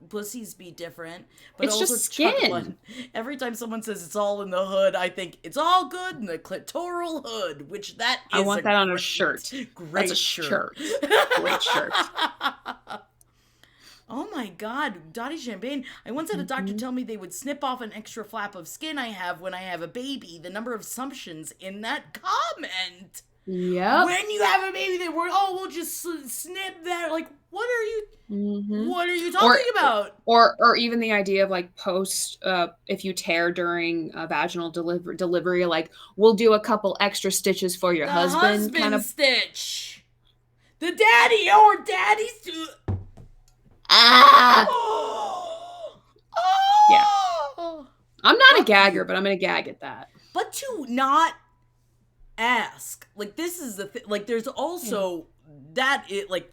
pussies be different? But It's also just skin. every time someone says it's all in the hood, I think it's all good in the clitoral hood, which that I is want that on a shirt. great That's a shirt. Great shirt. Oh my god, Dottie Champagne. I once had a doctor Mm-hmm. tell me they would snip off an extra flap of skin I have when I have a baby. The number of assumptions in that comment. Yep. When you have a baby, they were, oh, we'll just snip that. Like, Mm-hmm. what are you talking about? Or even the idea of like post if you tear during vaginal delivery, like we'll do a couple extra stitches for your The husband, kind of. stitch. The daddy or daddy's. Ah, Oh. yeah. Oh. I'm not a Fuck you. gagger, but I'm gonna gag at that. But to not ask, like, this is the thing. Like, there's also that it like.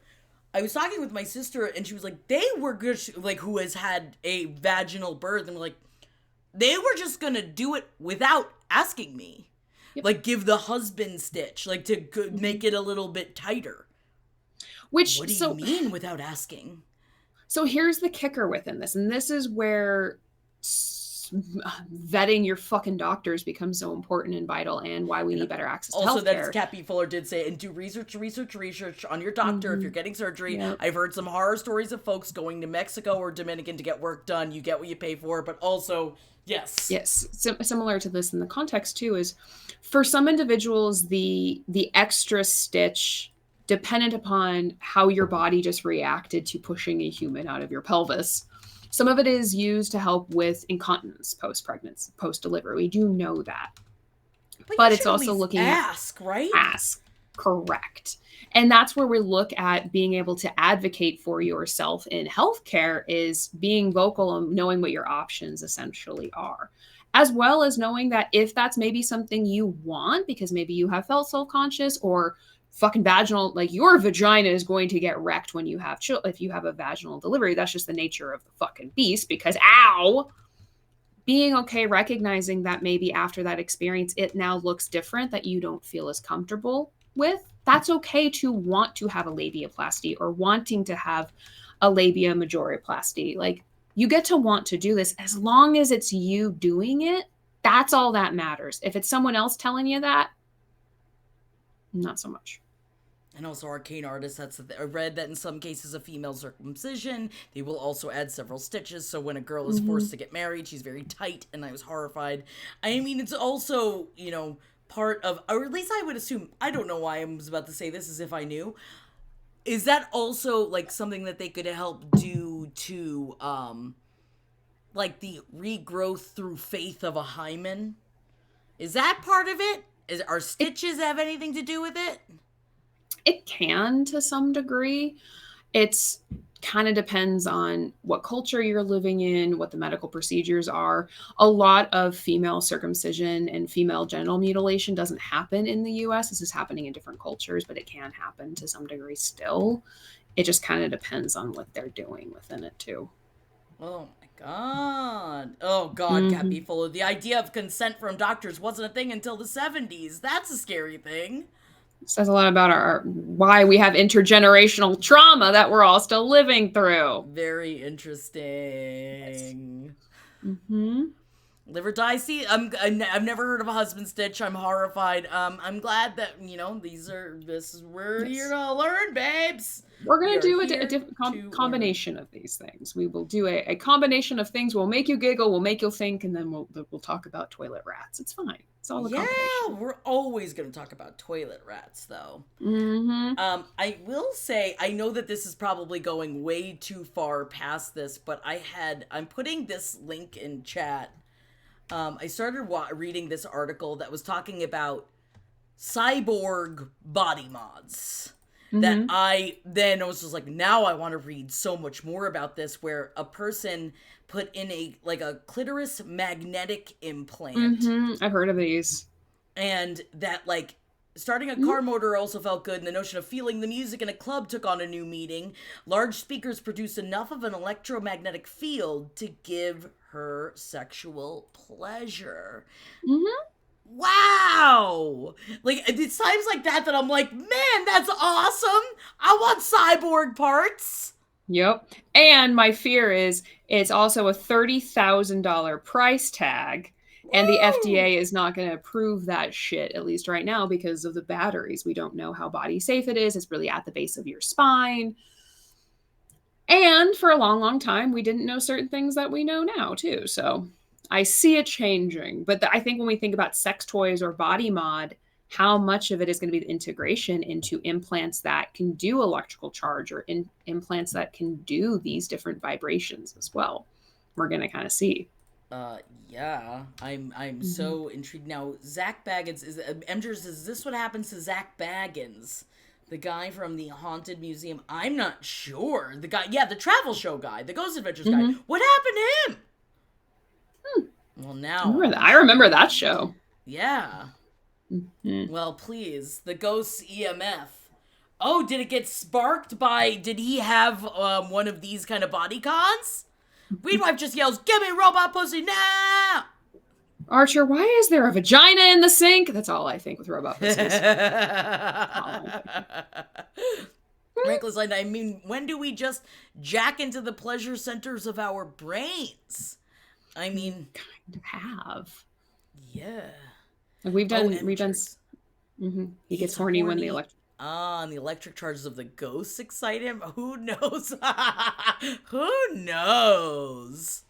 I was talking with my sister, and she was like, they were good, like, who has had a vaginal birth, and like, they were just gonna do it without asking me. Yep. Like, give the husband stitch, like, to make it a little bit tighter. Which What do you mean without asking? So here's the kicker within this, and this is where vetting your fucking doctors becomes so important and vital, and why we need better access to Also, that's healthcare. Cat B. Fuller did say, and do research on your doctor if you're getting surgery. Yep. I've heard some horror stories of folks going to Mexico or Dominican to get work done. You get what you pay for, but also, yes. Yes, similar to this in the context too is for some individuals the extra stitch dependent upon how your body just reacted to pushing a human out of your pelvis. Some of it is used to help with incontinence post-pregnancy, post-delivery. We do know that. But you it's should at also least looking ask, right? ask. Correct. And that's where we look at being able to advocate for yourself in healthcare is being vocal and knowing what your options essentially are, as well as knowing that if that's maybe something you want, because maybe you have felt self-conscious or fucking vaginal, like your vagina is going to get wrecked when you have if you have a vaginal delivery. That's just the nature of the fucking beast, because ow, being okay recognizing that maybe after that experience it now looks different, that you don't feel as comfortable with, That's okay to want to have a labiaplasty or wanting to have a labia majoroplasty. Like, you get to want to do this as long as it's you doing it. That's all that matters. If it's someone else telling you that, not so much. And also arcane artists, I read that in some cases of female circumcision, they will also add several stitches, so when a girl is forced to get married, she's very tight, and I was horrified. I mean, it's also, part of, or at least I would assume, I don't know why I was about to say this as if I knew, is that also, like, something that they could help do to, like, the regrowth through faith of a hymen? Is that part of it? Are stitches have anything to do with it? It can to some degree. It's kind of depends on what culture you're living in, what the medical procedures are. A lot of female circumcision and female genital mutilation doesn't happen in the US. This is happening in different cultures, but it can happen to some degree still. It just kind of depends on what they're doing within it too. Oh my god. Oh god, can't be full of the idea of consent from doctors wasn't a thing until the 70s. That's a scary thing. Says a lot about our why we have intergenerational trauma that we're all still living through. Very interesting. Mm-hmm. Live or die. See, I've never heard of a husband stitch. I'm horrified. I'm glad that this is we're here to learn, babes. We're going to do a different combination of these things. We will do a combination of things. We'll make you giggle, we'll make you think, and then we'll talk about toilet rats. It's fine. It's all a combination. We're always going to talk about toilet rats, though. Mm-hmm. I will say, I know that this is probably going way too far past this, but I'm putting this link in chat. I started reading this article that was talking about cyborg body mods. That I was just like, now I want to read so much more about this, where a person put in a clitoris magnetic implant. I've heard of these. And that, like, starting a car motor also felt good, and the notion of feeling the music in a club took on a new meaning. Large speakers produced enough of an electromagnetic field to give her sexual pleasure. Wow! Like, it's times like that I'm like, man, that's awesome! I want cyborg parts! Yep. And my fear is it's also a $30,000 price tag. And the FDA is not going to approve that shit, at least right now, because of the batteries. We don't know how body safe it is. It's really at the base of your spine. And for a long, long time, we didn't know certain things that we know now, too. So I see it changing. But I think when we think about sex toys or body mod, how much of it is going to be the integration into implants that can do electrical charge or implants that can do these different vibrations as well. We're going to kind of see. Yeah, I'm so intrigued now. Zach Baggins is this what happens to Zach Baggins, the guy from the Haunted Museum? I'm not sure. The guy, the travel show guy, the Ghost Adventures guy. What happened to him? Well, now I remember that show. Yeah. Well, please, the Ghost EMF. Oh, did it get sparked by? Did he have one of these kind of body cons? Weedwife just yells, "Give me robot pussy now!" Archer, why is there a vagina in the sink? That's all I think with robot pussies. Reckless Light, I mean, when do we just jack into the pleasure centers of our brains? I mean, kind of have. Yeah. Like we've done. He gets horny when the electric. And the electric charges of the ghosts excite him. Who knows? Who knows?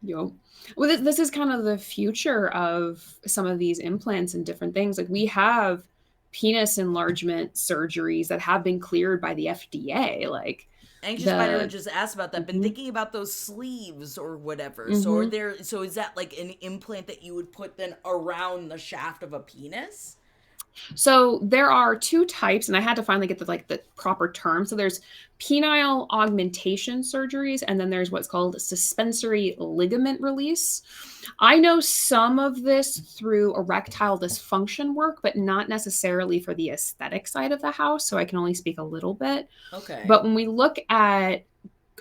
Yo. Well, this is kind of the future of some of these implants and different things. Like we have penis enlargement surgeries that have been cleared by the FDA. Like Anxious Spider just asked about that. Been thinking about those sleeves or whatever. So is that like an implant that you would put then around the shaft of a penis? So there are two types, and I had to finally get the proper term. So there's penile augmentation surgeries, and then there's what's called suspensory ligament release. I know some of this through erectile dysfunction work, but not necessarily for the aesthetic side of the house. So I can only speak a little bit. Okay. But when we look at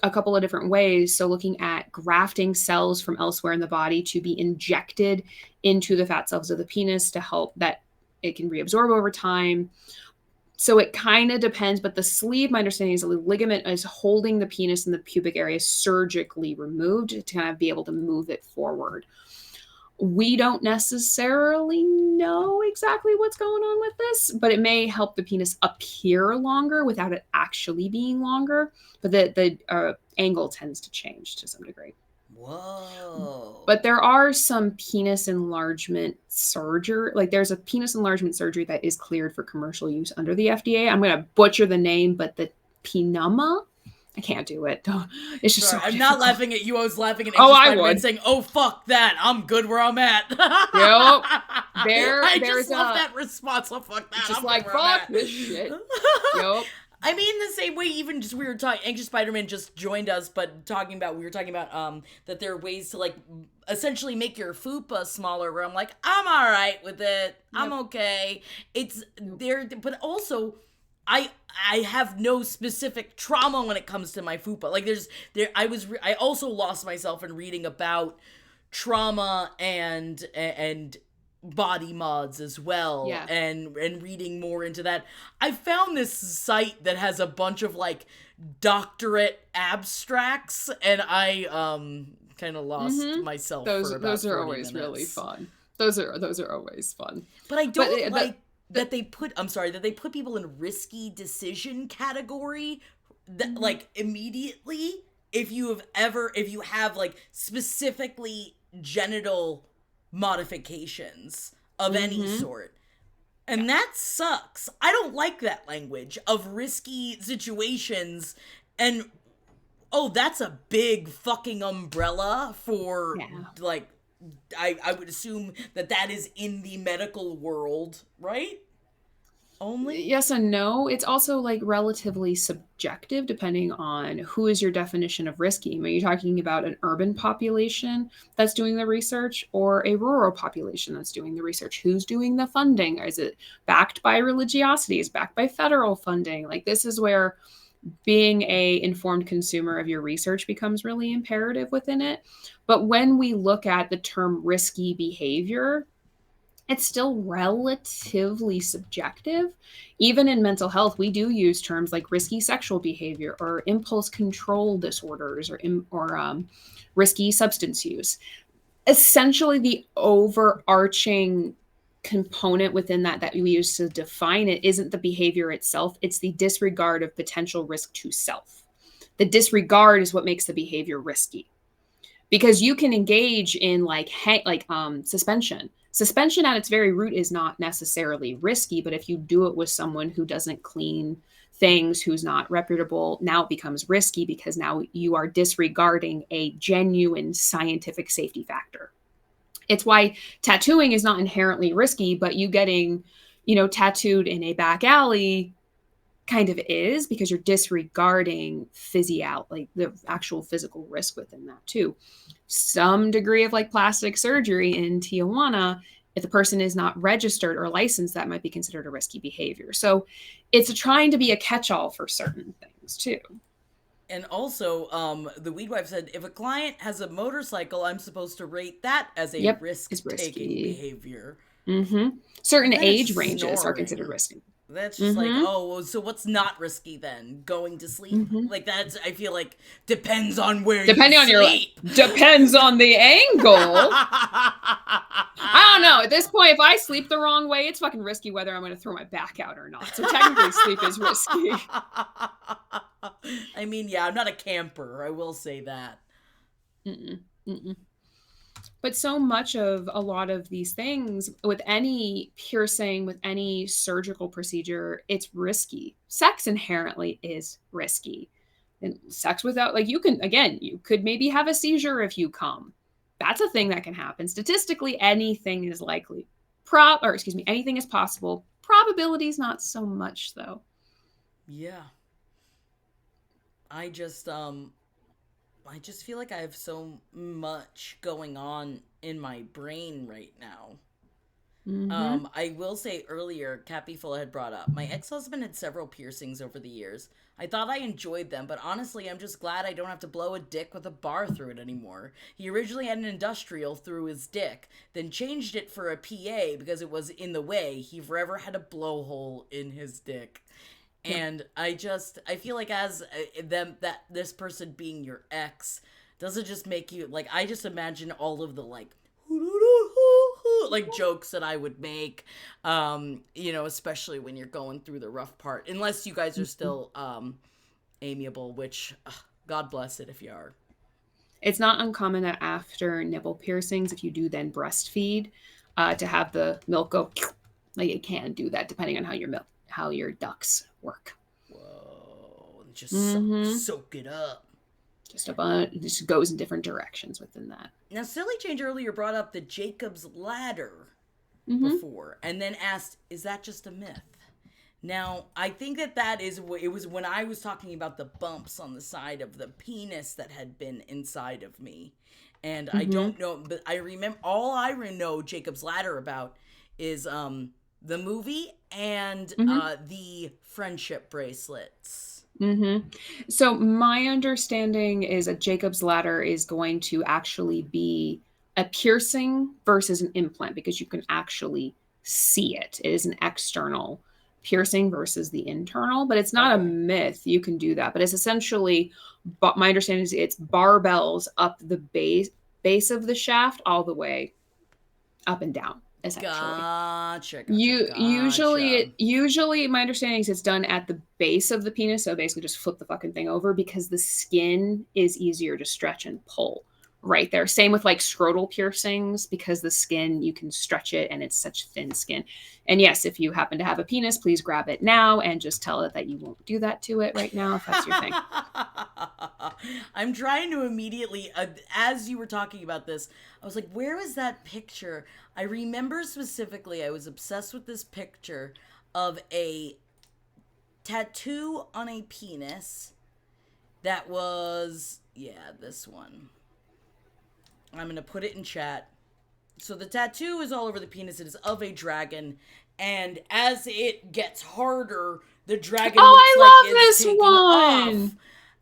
a couple of different ways, so looking at grafting cells from elsewhere in the body to be injected into the fat cells of the penis to help that it can reabsorb over time. So it kind of depends, but the sleeve, my understanding is the ligament is holding the penis and the pubic area surgically removed to kind of be able to move it forward. We don't necessarily know exactly what's going on with this, but it may help the penis appear longer without it actually being longer. But the angle tends to change to some degree. Whoa. But there are some penis enlargement surgery. Like there's a penis enlargement surgery that is cleared for commercial use under the FDA. I'm going to butcher the name, but the Penuma, I can't do it. It's just Sorry, so I'm not difficult. laughing at you. I was laughing at Oh, Anxious I Spider-Man would. saying, "Oh fuck that, I'm good where I'm at." Yep. I just There's love a that response. Oh fuck that, just I'm good like where I'm fuck at. this shit. Yep. I mean, the same way, even just we were talking, Anxious Spider-Man just joined us, but we were talking about that there are ways to like essentially make your fupa smaller. Where I'm like, I'm all right with it. I'm Yep. okay. It's there, but also, I I have no specific trauma when it comes to my fupa. Like I also lost myself in reading about trauma and body mods as well, Yeah. and reading more into that. I found this site that has a bunch of like doctorate abstracts, and I kind of lost Mm-hmm. myself for Those about are 40 always really minutes. fun. Those are always fun. But I But don't like the that they put I'm sorry, that they put people in risky decision category that mhm. like immediately if you have like specifically genital modifications of any Mhm. sort. Yeah. And that sucks. I don't like that language of risky situations, and oh, that's a big fucking umbrella for Yeah. like I would assume that that is in the medical world, right? Only? Yes and no. It's also like relatively subjective depending on who is your definition of risky. Are you talking about an urban population that's doing the research or a rural population that's doing the research? Who's doing the funding? Is it backed by religiosity? Is it backed by federal funding? Like this is where being a informed consumer of your research becomes really imperative within it. But when we look at the term risky behavior, it's still relatively subjective. Even in mental health, we do use terms like risky sexual behavior or impulse control disorders or risky substance use. Essentially, the overarching component within that we use to define it isn't the behavior itself, it's the disregard of potential risk to self. The disregard is what makes the behavior risky because you can engage in suspension. Suspension at its very root is not necessarily risky, but if you do it with someone who doesn't clean things, who's not reputable, now it becomes risky because now you are disregarding a genuine scientific safety factor. It's why tattooing is not inherently risky, but you getting, tattooed in a back alley kind of is because you're disregarding like the actual physical risk within that too. Some degree of like plastic surgery in Tijuana, if the person is not registered or licensed, that might be considered a risky behavior. So it's trying to be a catch-all for certain things too. And also, the weed wife said, if a client has a motorcycle, I'm supposed to rate that as a Yep, risk is taking risky. behavior. Certain And then it's age ranges are considered snoring. risky. That's just like, Mm-hmm. oh, well, so what's not risky then? Going to sleep? Mm-hmm. Like, that's, I feel like, depends on where you Depending on your sleep. depends on the angle. I don't know. At this point, if I sleep the wrong way, it's fucking risky whether I'm going to throw my back out or not. So technically, sleep is risky. I mean, yeah, I'm not a camper. I will say that. Mm-mm, mm-mm. But so much of a lot of these things, with any piercing, with any surgical procedure, it's risky. Sex inherently is risky. And sex without, like, you could maybe have a seizure if you come. That's a thing that can happen. Statistically, anything is likely. Anything is possible. Probabilities, not so much, though. Yeah. I just, I just feel like I have so much going on in my brain right now. Mm-hmm. I will say earlier, Cappy Full had brought up my ex-husband had several piercings over the years. I thought I enjoyed them, but honestly, I'm just glad I don't have to blow a dick with a bar through it anymore. He originally had an industrial through his dick, then changed it for a PA because it was in the way. He forever had a blowhole in his dick. Yep. And I feel like as them that this person being your ex doesn't just make you like I just imagine all of the like jokes that I would make, especially when you're going through the rough part. Unless you guys are still amiable, which God bless it if you are. It's not uncommon that after nipple piercings, if you do then breastfeed, to have the milk go like it can do that depending on how your ducts work. Whoa! Just Mm-hmm. soak it up. Just a bunch, just goes in different directions within that. Now, Silly Change earlier brought up the Jacob's Ladder Mm-hmm. before, and then asked, "Is that just a myth?" Now, I think that is it was when I was talking about the bumps on the side of the penis that had been inside of me. And I Mm-hmm. don't know, but I remember all I know Jacob's Ladder about is the movie and Mm-hmm. the friendship bracelets. Mm-hmm. So my understanding is a Jacob's ladder is going to actually be a piercing versus an implant because you can actually see it. It is an external piercing versus the internal, but it's not a Okay. myth. You can do that, but it's essentially, but my understanding is it's barbells up the base of the shaft all the way up and down, essentially. Gotcha, gotcha, Usually gotcha. usually my understanding is it's done at the base of the penis, so basically just flip the fucking thing over because the skin is easier to stretch and pull right there. Same with like scrotal piercings because the skin you can stretch it and it's such thin skin. And yes, if you happen to have a penis, please grab it now and just tell it that you won't do that to it right now if that's your thing. I'm trying to immediately, as you were talking about this, I was like, where is that picture? I remember specifically, I was obsessed with this picture of a tattoo on a penis that was, yeah, this one. I'm going to put it in chat. So the tattoo is all over the penis. It is of a dragon. And as it gets harder, the dragon looks like Oh, I it's love taking off. this one.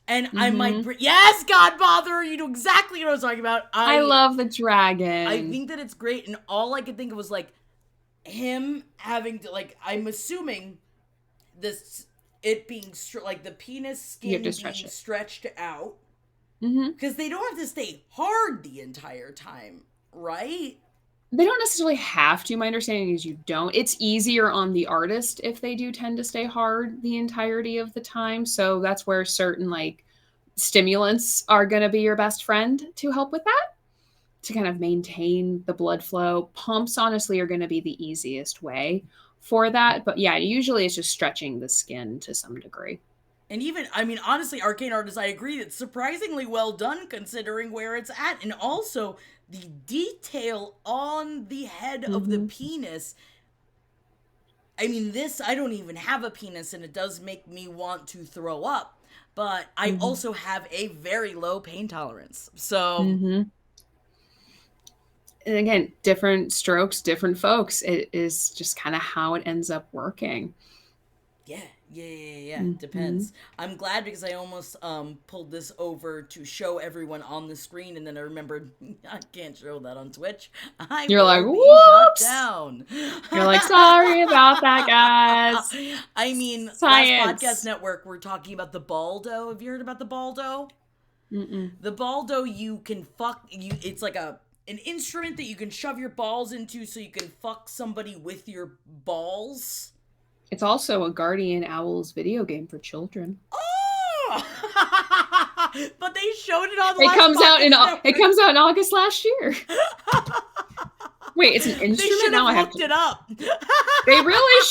And I Mm-hmm. might, yes, Godfather, you know exactly what I was talking about. I love the I dragon. think that it's great, and all I could think of was like him having to like. I'm assuming this it being like the penis You have skin to stretch being it. stretched out Mm-hmm. because they don't have to stay hard the entire time, right? They don't necessarily have to. My understanding is you don't. It's easier on the artist if they do tend to stay hard the entirety of the time. So that's where certain like stimulants are going to be your best friend to help with that, to kind of maintain the blood flow. Pumps, honestly, are going to be the easiest way for that. But yeah, usually it's just stretching the skin to some degree. And even, I mean, honestly, Arcane Artist, I agree, it's surprisingly well done considering where it's at. And also, the detail on the head of the Mm-hmm. penis. I mean, I don't even have a penis, and it does make me want to throw up. But I Mm-hmm. also have a very low pain tolerance. So, Mm-hmm. And again, different strokes, different folks. It is just kind of how it ends up working. yeah. Mm-hmm. Depends. I'm glad because I almost pulled this over to show everyone on the screen, and then I remembered I can't show that on Twitch. I You're like, will be shut whoops. down. You're like, sorry about that, guys. I mean, last podcast Science. network we're talking about the Baldo. Have you heard about the Baldo? Mm-mm. The Baldo you can fuck you. It's like an instrument that you can shove your balls into, so you can fuck somebody with your balls. It's also a Guardian Owls video game for children. Oh! But they showed it on the It last comes out in podcast network. it comes out in August last year. Wait, it's an They instrument should now. I have have looked to. it up. They really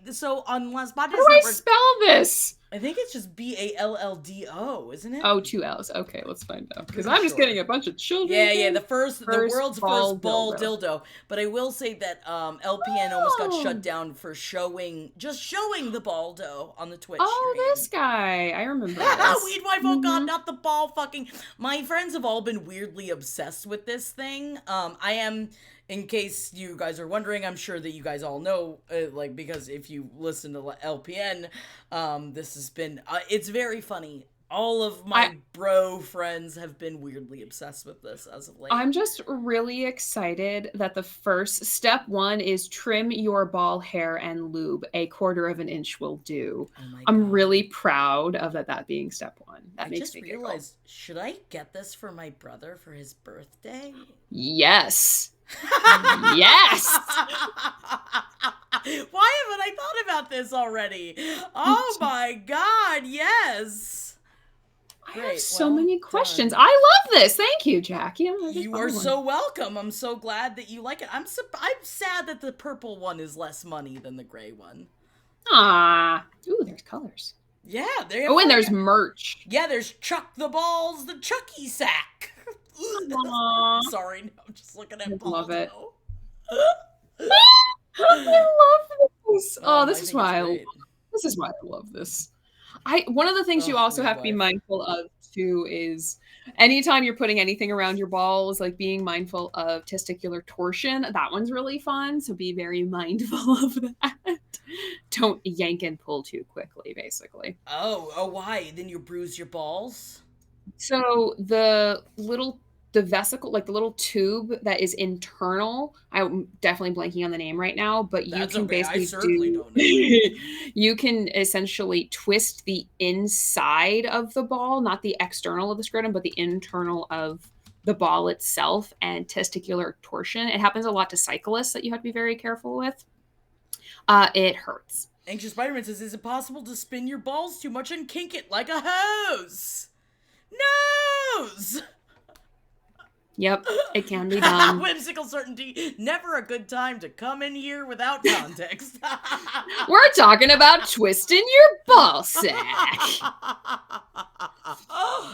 should. So on last How podcast do I network, spell this? I think it's just Baldo, isn't it? Oh, two L's. Okay, let's find out. Because Pretty I'm just getting sure. a bunch of children Yeah, things. the First world's ball first ball dildo. dildo. But I will say that LPN almost got shut Oh, down for showing the baldo on the Twitch oh, stream. this guy. I remember this. Weed wife, oh god, Mm-hmm. not the ball fucking. My friends have all been weirdly obsessed with this thing. I am, in case you guys are wondering, I'm sure that you guys all know, like, because if you listen to LPN, this has been, it's very funny. All of I my bro friends have been weirdly obsessed with this as of late. I'm just really excited that the first step one is trim your ball hair and lube. A quarter of an inch will do. Oh my I'm god. really proud of that being step one. I That makes just me giggle. realized, should I get this for my brother for his birthday? Yes. Yes. Why haven't I thought about this already? Oh my god, yes. I have Great, so well, many questions. done. I love this. Thank you, Jackie. I just You are found one. so welcome. I'm so glad that you like it. I'm sad that the purple one is less money than the gray one. Ah. Ooh, there's colors. Yeah, they have Oh, and funny. there's merch. Yeah, there's Chuck the Balls, the Chucky sack. Aw. Sorry, no, I'm just looking I at love it. Baldo. I love this. Oh, I think it's great. this is why I love this. One of the things you Oh, also weed have to be wife. mindful of too is anytime you're putting anything around your balls, like being mindful of testicular torsion. That one's really fun. So be very mindful of that. Don't yank and pull too quickly, basically. Oh, why? Then you bruise your balls? So the vesicle, like the little tube that is internal, I'm definitely blanking on the name right now, but you That's can okay. I basically certainly do don't know it. you can essentially twist the inside of the ball, not the external of the scrotum, but the internal of the ball itself, and testicular torsion. It happens a lot to cyclists that you have to be very careful with. It hurts. Anxious Spider-Man says, is it possible to spin your balls too much and kink it like a hose? Nose! Yep, it can be done. Whimsical certainty. Never a good time to come in here without context. We're talking about twisting your ball sack.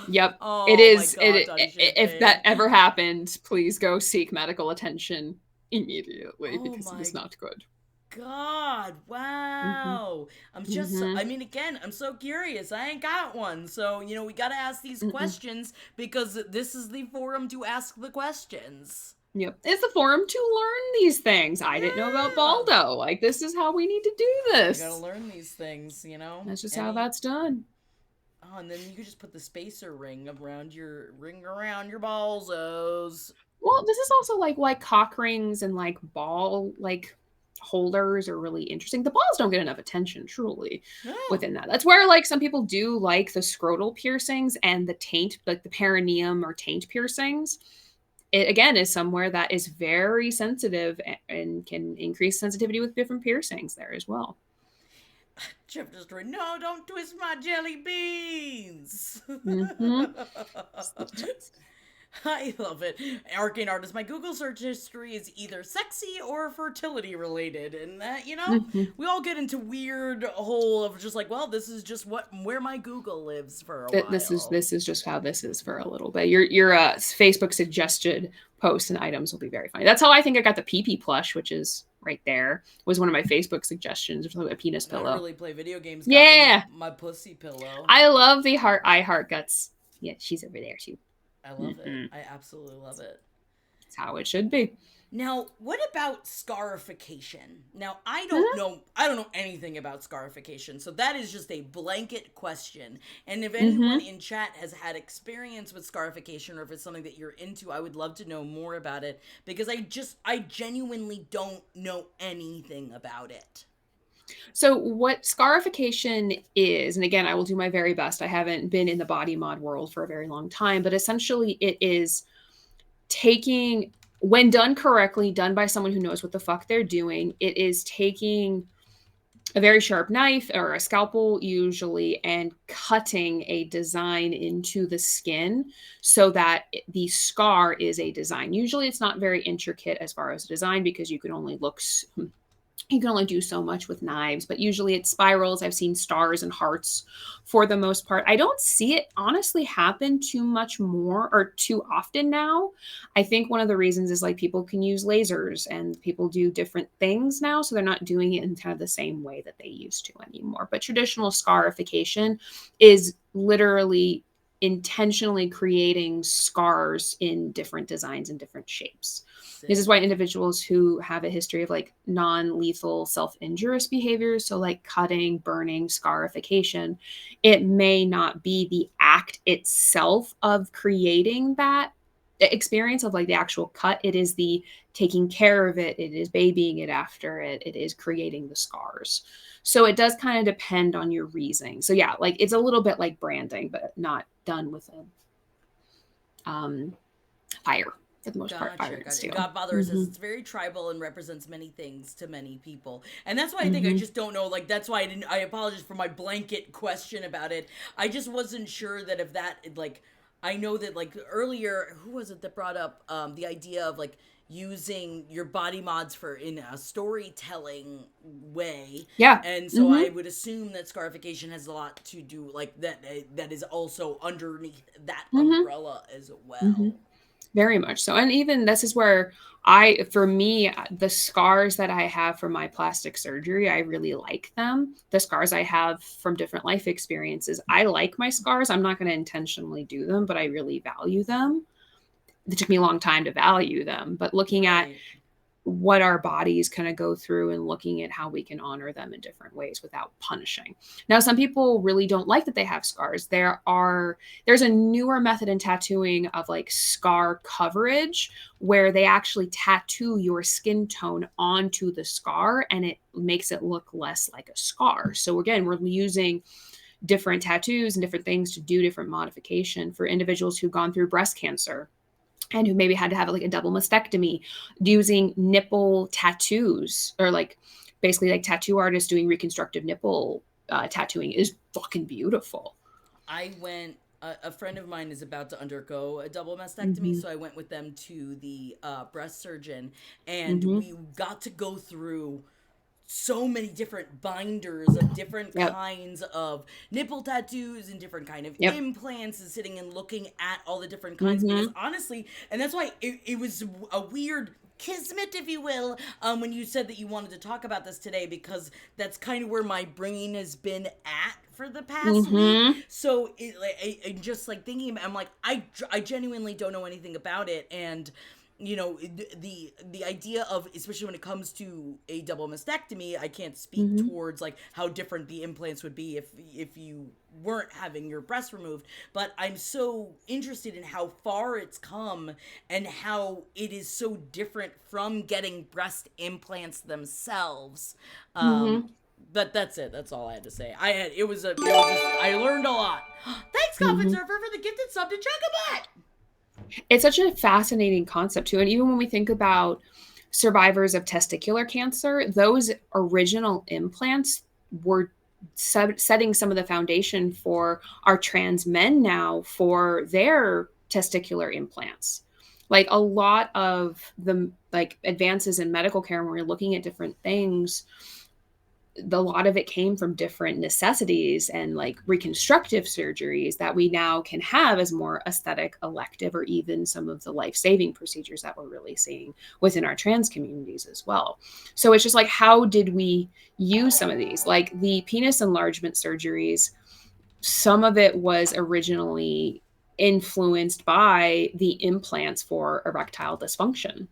Yep, Oh it is. my God, If that ever happened, please go seek medical attention immediately Oh because it is my not good. God, Mm-hmm. wow. Mm-hmm. I mean, again, I'm so curious. I ain't got one. So, we gotta ask these Mm-mm. questions because this is the forum to ask the questions. Yep, it's a forum to learn these things. I didn't know about Yeah. Baldo. Like, this is how we need to do You this. gotta learn these things. That's just how that's done. Oh, and then you could just put the spacer ring around your balls. Well, this is also like why cock rings and like ball holders are really interesting. The balls don't get enough attention, truly, Oh. within that. That's where like some people do like the scrotal piercings and the taint, like the perineum or taint piercings. It again is somewhere that is very sensitive and can increase sensitivity with different piercings there as well. Chip just wrote, no, don't twist my jelly beans. Mm-hmm. I love it. Arcane Artist, my Google search history is either sexy or fertility related. And that, Mm-hmm. we all get into weird hole of just like, well, this is just where my Google lives for a while. This is just how this is for a little bit. Your Facebook suggested posts and items will be very funny. That's how I think I got the pee plush, which is right there. Was one of my Facebook suggestions for a penis I pillow. really play video games. Yeah, my pussy pillow. I love the heart. I heart guts. Yeah, she's over there too. I love it. I absolutely love it. That's how it should be. Now, what about scarification? Now, I don't know anything about scarification, so that is just a blanket question. And if anyone in chat has had experience with scarification or if it's something that you're into, I would love to know more about it because I genuinely don't know anything about it. So what scarification is, and again, I will do my very best. I haven't been in the body mod world for a very long time, but essentially it is taking, when done correctly, done by someone who knows what the fuck they're doing, it is taking a very sharp knife or a scalpel usually and cutting a design into the skin so that the scar is a design. Usually it's not very intricate as far as design because you can only look You can only do so much with knives, but usually it's spirals. I've seen stars and hearts for the most part. I don't see it honestly happen too much more or too often now. I think one of the reasons is like people can use lasers and people do different things now. So they're not doing it in kind of the same way that they used to anymore. But traditional scarification is literally intentionally creating scars in different designs and different shapes. This is Sick. why individuals who have a history of like non-lethal self-injurious behaviors, so like cutting, burning, scarification, it may not be the act itself of creating that experience of like the actual cut. It is the taking care of it, it is babying it after it, it is creating the scars. So it does kind of depend on your reasoning. So yeah, like it's a little bit like branding, but not done with a fire for the most part, fire Gotcha, and gotcha. steel. Godfather says Mm-hmm. it's very tribal and represents many things to many people. And that's why I think I Mm-hmm. just don't know, like, that's why I apologize for my blanket question about it. I just wasn't sure that if that, like, I know that, like, earlier, who was it that brought up the idea of, like, using your body mods for in a storytelling way. Yeah. And so Mm-hmm. I would assume that scarification has a lot to do, like, that is also underneath that Mm-hmm. umbrella as Mm-hmm. well. Very much so. And even this is where for me, the scars that I have from my plastic surgery, I really like them. The scars I have from different life experiences, I like my scars. I'm not going to intentionally do them, but I really value them. It took me a long time to value them. But looking at Right. what our bodies kind of go through and looking at how we can honor them in different ways without punishing. Now, some people really don't like that they have scars. There's a newer method in tattooing of like scar coverage where they actually tattoo your skin tone onto the scar and it makes it look less like a scar. So again, we're using different tattoos and different things to do different modification for individuals who've gone through breast cancer and who maybe had to have like a double mastectomy, using nipple tattoos or like basically like tattoo artists doing reconstructive nipple tattooing is fucking beautiful. I went. A friend of mine is about to undergo a double mastectomy, Mm-hmm. so I went with them to the breast surgeon, and Mm-hmm. we got to go through so many different binders of different Yep. kinds of nipple tattoos and different kind of Yep. implants and sitting and looking at all the different kinds because Mm-hmm. honestly, and that's why it was a weird kismet, if you will, when you said that you wanted to talk about this today, because that's kind of where my brain has been at for the past week. Mm-hmm. So just like thinking about, I'm like, I genuinely don't know anything about it. And you know, the idea of, especially when it comes to a double mastectomy, I can't speak Mm-hmm. towards like how different the implants would be if you weren't having your breast removed, but I'm so interested in how far it's come and how it is so different from getting breast implants themselves. um Mm-hmm. but that's it. That's all I had to say. It was just, I learned a lot. Thanks, Coffin Mm-hmm. Surfer, for the gifted sub to check a It's such a fascinating concept too. And even when we think about survivors of testicular cancer, those original implants were setting some of the foundation for our trans men now for their testicular implants. Like a lot of the like advances in medical care when we're looking at different things, a lot of it came from different necessities and like reconstructive surgeries that we now can have as more aesthetic elective or even some of the life-saving procedures that we're really seeing within our trans communities as well. So it's just like, how did we use some of these, like the penis enlargement surgeries? Some of it was originally influenced by the implants for erectile dysfunction.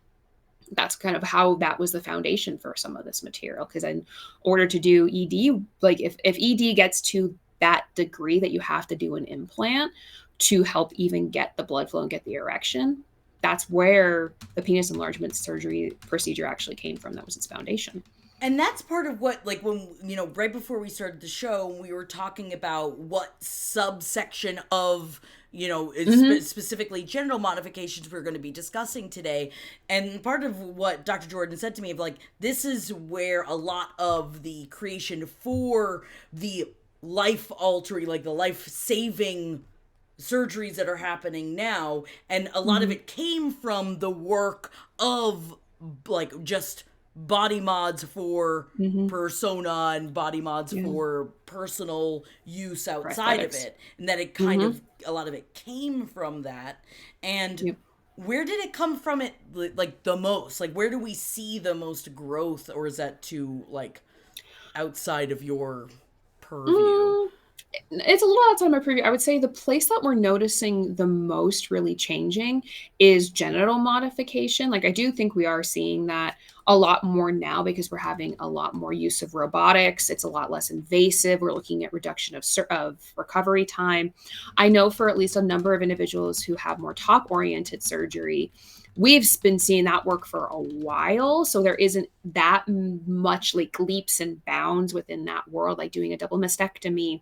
That's kind of how that was the foundation for some of this material. Because in order to do ED, like if ED gets to that degree that you have to do an implant to help even get the blood flow and get the erection, that's where the penis enlargement surgery procedure actually came from. That was its foundation. And that's part of what, like, when, you know, right before we started the show, we were talking about what subsection of, you know, Mm-hmm. specifically genital modifications we're going to be discussing today. And part of what Dr. Jordan said to me of like, this is where a lot of the creation for the life altering, like the life saving surgeries that are happening now, and a lot of Mm-hmm. it came from the work of like just body mods for Hmm. persona and body mods Yeah. for personal use For outside of aesthetics. it, and that it kind Hmm. of a lot of it came from that. And Yep. where did it come from it like the most? Like where do we see the most growth, or is that too like outside of your purview? Mm, it's a little outside my preview. I would say the place that we're noticing the most really changing is genital modification. Like I do think we are seeing that a lot more now because we're having a lot more use of robotics. It's a lot less invasive. We're looking at reduction of recovery time. I know for at least a number of individuals who have more top oriented surgery, we've been seeing that work for a while. So there isn't that much like leaps and bounds within that world, like doing a double mastectomy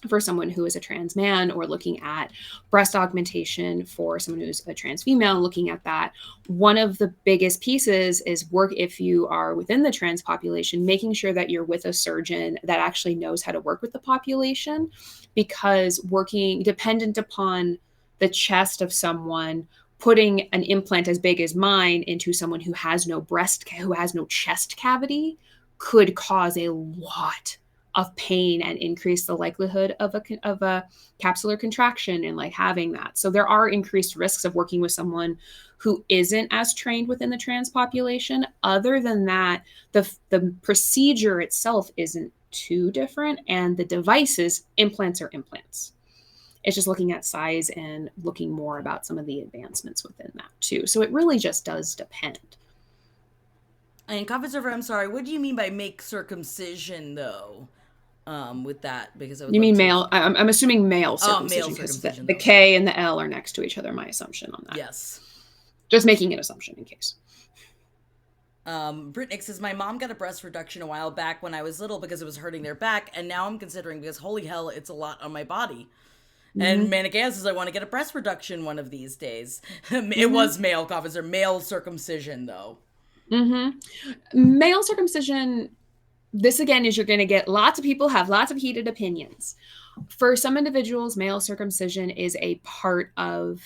for someone who is a trans man, or looking at breast augmentation for someone who's a trans female, looking at that. One of the biggest pieces is work, if you are within the trans population, making sure that you're with a surgeon that actually knows how to work with the population, because working dependent upon the chest of someone, putting an implant as big as mine into someone who has no who has no chest cavity could cause a lot of pain and increase the likelihood of a capsular contraction and like having that. So there are increased risks of working with someone who isn't as trained within the trans population. Other than that, the procedure itself isn't too different, and the devices, implants are implants. It's just looking at size and looking more about some of the advancements within that too. So it really just does depend. And Coffee Server, I'm sorry, what do you mean by make circumcision though? With that, because I would You love mean to. male? I'm assuming male Oh, male circumcision because circumcision the though. K and the L are next to each other. My assumption on that. Yes. Just making an assumption in case. Britnick says, my mom got a breast reduction a while back when I was little because it was hurting their back, and now I'm considering because holy hell, it's a lot on my body. And Mm-hmm. Manic Ass says, I want to get a breast reduction one of these days. It Mm-hmm. was male coffins or male circumcision though. Mm-hmm. Male circumcision. This again is you're going to get lots of people have lots of heated opinions. For some individuals, male circumcision is a part of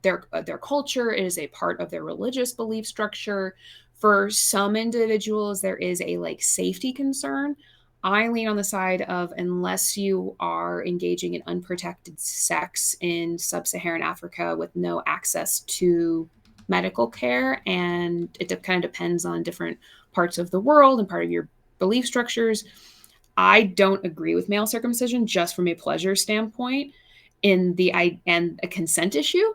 their culture. It is a part of their religious belief structure. For some individuals, there is a like safety concern. I lean on the side of unless you are engaging in unprotected sex in sub-Saharan Africa with no access to medical care, and it kind of depends on different parts of the world and part of your belief structures. I don't agree with male circumcision just from a pleasure standpoint in the and a consent issue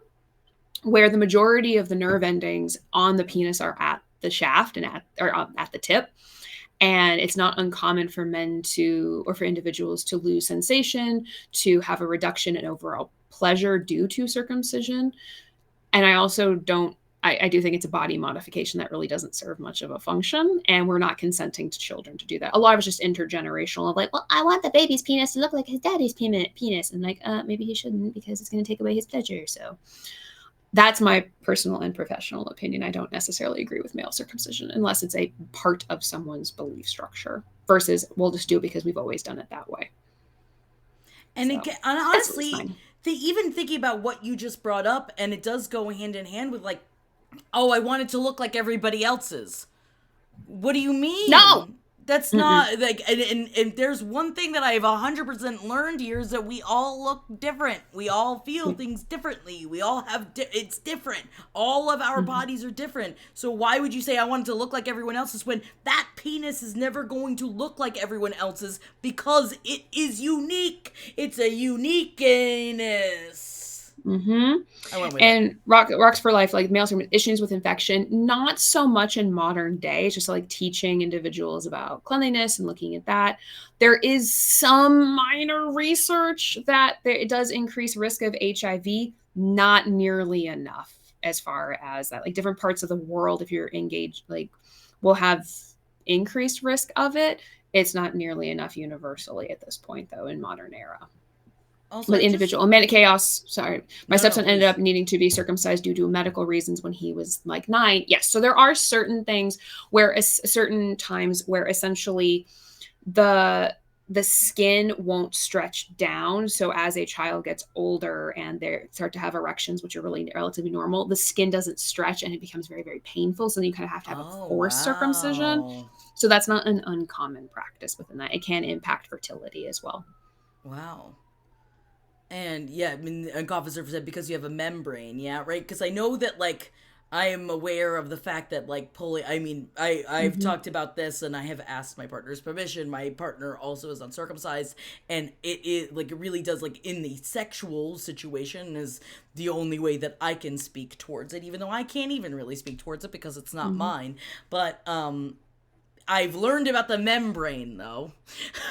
where the majority of the nerve endings on the penis are at the shaft and at the tip. And it's not uncommon for men to, or for individuals to lose sensation, to have a reduction in overall pleasure due to circumcision. And I also don't, I do think it's a body modification that really doesn't serve much of a function. And we're not consenting to children to do that. A lot of it's just intergenerational of like, well, I want the baby's penis to look like his daddy's penis. And like, maybe he shouldn't because it's going to take away his pleasure. So that's my personal and professional opinion. I don't necessarily agree with male circumcision unless it's a part of someone's belief structure versus we'll just do it because we've always done it that way. And, So again, and it's honestly, fine. even thinking about what you just brought up, and it does go hand in hand with like, oh, I want it to look like everybody else's. What do you No. mean? That's Mm-mm. not like, and there's one thing that I've 100% learned here is that we all look different. We all feel things differently. We all have, it's different. All of our Mm-hmm. bodies are different. So why would you say I want it to look like everyone else's when that penis is never going to look like everyone else's because it is unique. It's a uniqueness. Mm-hmm. I went with it. And rocks for life, like male issues with infection, not so much in modern day. It's just like teaching individuals about cleanliness and looking at that. There is some minor research that it does increase risk of HIV, not nearly enough as far as that. Like different parts of the world, if you're engaged, like will have increased risk of it. It's not nearly enough universally at this point, though, in modern era Also, with I just, individual manic chaos. Sorry, my no, stepson ended please. up needing to be circumcised due to medical reasons when he was like 9. Yes, so there are certain things where certain times where essentially the the skin won't stretch down. So as a child gets older and they start to have erections, which are really relatively normal, the skin doesn't stretch and it becomes very, very painful. So then you kind of have to have a Oh, forced circumcision. wow. So that's not an uncommon practice within that. It can impact fertility as well. Wow. And yeah, I mean, an officer said because you have a membrane, yeah, right? Because I know that, like, I am aware of the fact that, like, pulling, I mean, I've Mm-hmm. talked about this and I have asked my partner's permission. My partner also is uncircumcised, and like, it really does, like, in the sexual situation, is the only way that I can speak towards it, even though I can't even really speak towards it because it's not Mm-hmm. mine. But, I've learned about the membrane, though.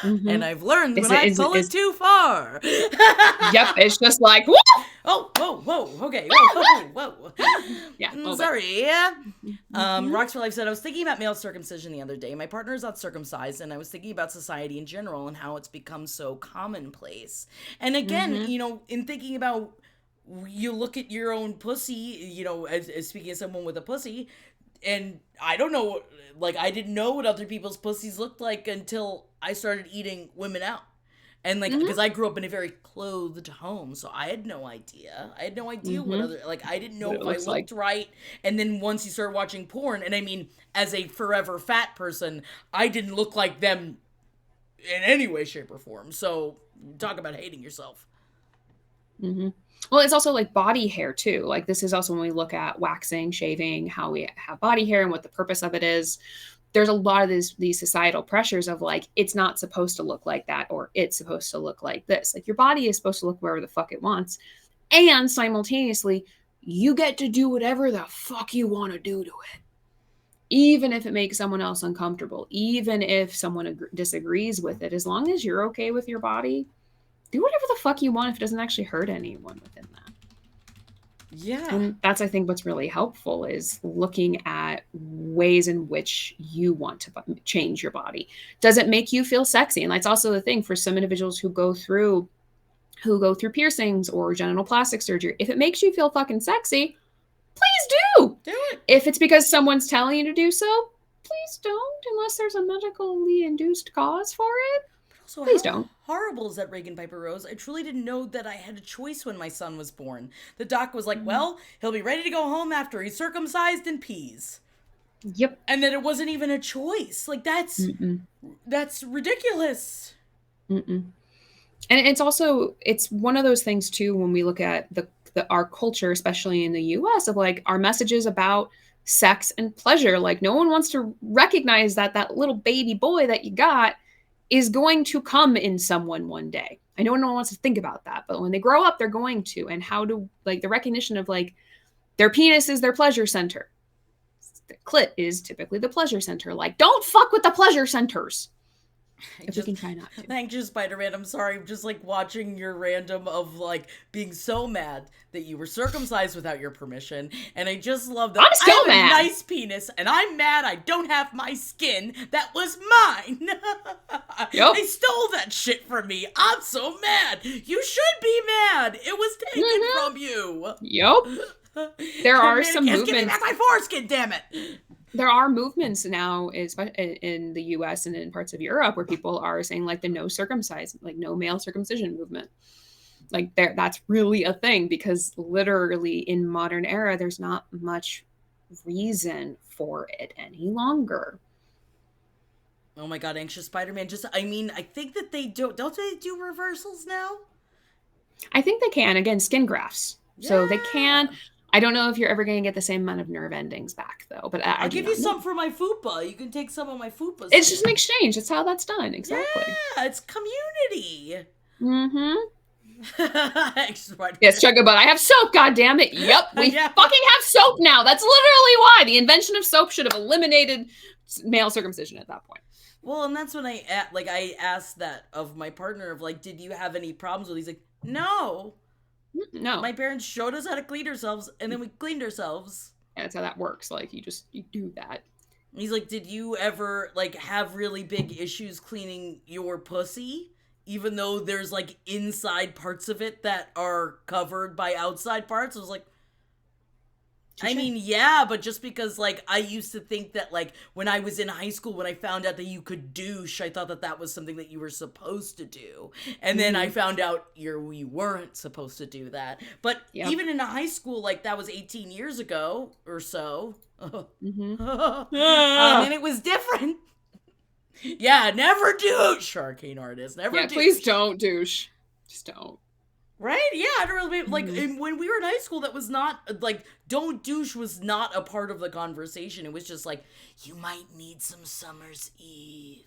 Mm-hmm. And I've learned Is when it I is pull it is too far. Yep, it's just like whoa! Oh, whoa, whoa, okay, whoa, whoa, whoa. Yeah, a little bit. Sorry, yeah. Mm-hmm. Rocks for Life said, I was thinking about male circumcision the other day. My partner is not circumcised, and I was thinking about society in general and how it's become so commonplace. And again, Mm-hmm. you know, in thinking about, you look at your own pussy, you know, as speaking of someone with a pussy, and I don't know, like, I didn't know what other people's pussies looked like until I started eating women out. And, like, Mm-hmm. because I grew up in a very clothed home, so I had no idea. I had no idea what Mm-hmm. other, like, I didn't What know it if I looks like. looked right. And then once you start watching porn, and I mean, as a forever fat person, I didn't look like them in any way, shape, or form. So, talk about hating yourself. Mm-hmm. Well, it's also like body hair too. Like this is also when we look at waxing, shaving, how we have body hair and what the purpose of it is. There's a lot of these societal pressures of like it's not supposed to look like that or it's supposed to look like this. Like your body is supposed to look wherever the fuck it wants. And simultaneously, you get to do whatever the fuck you want to do to it. Even if it makes someone else uncomfortable, even if someone disagrees with it, as long as you're okay with your body, do whatever the fuck you want if it doesn't actually hurt anyone within that. Yeah. And that's, I think, what's really helpful is looking at ways in which you want to change your body. Does it make you feel sexy? And that's also the thing for some individuals who go through piercings or genital plastic surgery. If it makes you feel fucking sexy, please do. Do it. If it's because someone's telling you to do so, please don't, unless there's a medically induced cause for it. So Please how don't. horrible is that, Reagan Piper Rose? I truly didn't know that I had a choice when my son was born. The doc was like, Mm-hmm. well, he'll be ready to go home after he's circumcised and pees. Yep. And that it wasn't even a choice. Like, Mm-mm. that's ridiculous. Mm-mm. And it's one of those things too when we look at our culture, especially in the US, of like our messages about sex and pleasure. Like no one wants to recognize that that little baby boy that you got is going to come in someone one day. I know no one wants to think about that, but when they grow up, they're going to. And how do like the recognition of like their penis is their pleasure center. The clit is typically the pleasure center. Like, don't fuck with the pleasure centers. If we Just can try not to. thank you, Spider-Man. I'm sorry. I'm just like watching your random of like being so mad that you were circumcised without your permission. And I just love that I'm I still have a mad. nice penis and I'm mad I don't have my skin. That was mine. Yep. They stole that shit from me. I'm so mad. You should be mad. It was taken from you. Yep. There are some Give me movements. back my foreskin, damn it. There are movements now in the US and in parts of Europe where people are saying like the no circumcised, like no male circumcision movement. Like that's really a thing because literally in modern era, there's not much reason for it any longer. Oh my god, anxious Spider-Man. Just, I mean, I think that don't they do reversals now? I think they can, again, skin grafts. So they can. Yeah. I don't know if you're ever going to get the same amount of nerve endings back though, but I I'll do give you not know. some for my fupa. You can take some of my fupa It's just an skin. exchange. That's how that's done. Exactly. Yeah, it's community. Mm-hmm. Anxious Spider-Man. Yes, Chugga Butt. I have soap, goddammit. Yep, we Yeah. fucking have soap now. That's literally why. The invention of soap should have eliminated male circumcision at that point. Well, and that's when I asked that of my partner of like, did you have any problems with it? He's like, no. No. My parents showed us how to clean ourselves, and then we cleaned ourselves. That's how that works. Like, you do that. He's like, did you ever, like, have really big issues cleaning your pussy? Even though there's, like, inside parts of it that are covered by outside parts? I was like, I Touche. mean, yeah, but just because, like, I used to think that, like, when I was in high school, when I found out that you could douche, I thought that that was something that you were supposed to do. And then I Mm-hmm. found out we weren't supposed to do that. But Yep. even in high school, like, that was 18 years ago or so. Mm-hmm. And it was different. Yeah, never douche, arcane artist. Never Yeah, please douche. don't douche. Just don't. Right? Yeah, I don't really like Mm-hmm. when we were in high school. That was not like don't douche was not a part of the conversation. It was just like you might need some summer's eve.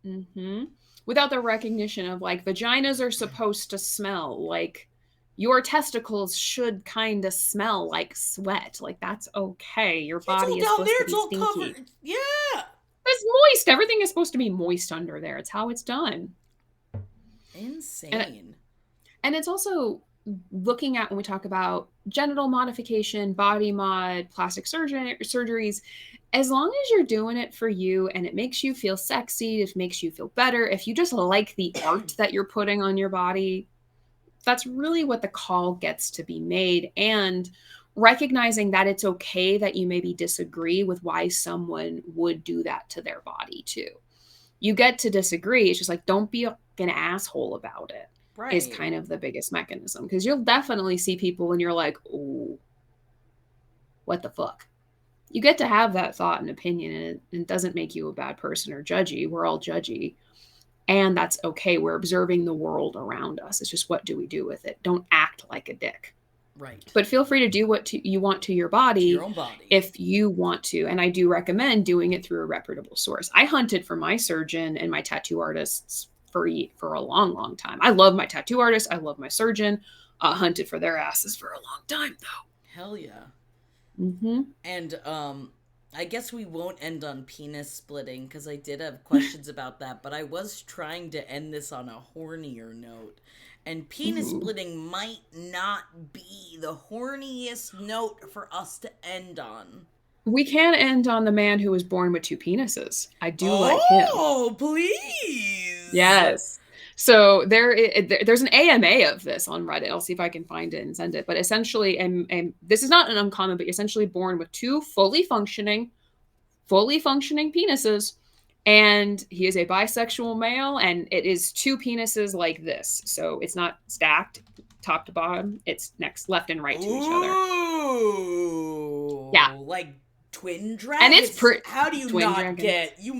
Mm-hmm. Without the recognition of like vaginas are supposed to smell like your testicles should kind of smell like sweat. Like that's okay. Your It's all body is down supposed there. to It's be all stinky. covered. Yeah, It's moist. Everything is supposed to be moist under there. It's how it's done. And insane. and it's also looking at when we talk about genital modification, body mod, plastic surgeries, as long as you're doing it for you and it makes you feel sexy, it makes you feel better, if you just like the art that you're putting on your body, that's really what the call gets to be made. And recognizing that it's okay that you maybe disagree with why someone would do that to their body too. You get to disagree. It's just like, don't be an asshole about it, is Right. kind of the biggest mechanism. Because you'll definitely see people when you're like, oh, what the fuck? You get to have that thought and opinion, and it doesn't make you a bad person or judgy. We're all judgy. And that's okay. We're observing the world around us. It's just what do we do with it? Don't act like a dick. Right. But feel free to do what you want to your To your body own body. if you want to. And I do recommend doing it through a reputable source. I hunted for my surgeon and my tattoo artists for a long, long time. I love my tattoo artist. I love my surgeon. Hunted for their asses for a long time, though. Hell yeah. Mm-hmm. And I guess we won't end on penis splitting because I did have questions about that, but I was trying to end this on a hornier note. And penis Ooh. splitting might not be the horniest note for us to end on. We can end on the man who was born with two penises. I do like him. Oh, please. Yes. So there's an AMA of this on Reddit. I'll see if I can find it and send it. But essentially, and this is not an uncommon, but essentially born with two fully functioning penises. And he is a bisexual male, and it is two penises like this. So it's not stacked top to bottom. It's next left and right to each other. Ooh. Yeah. Like twin And dragons? it's How do you twin not dragons. get? You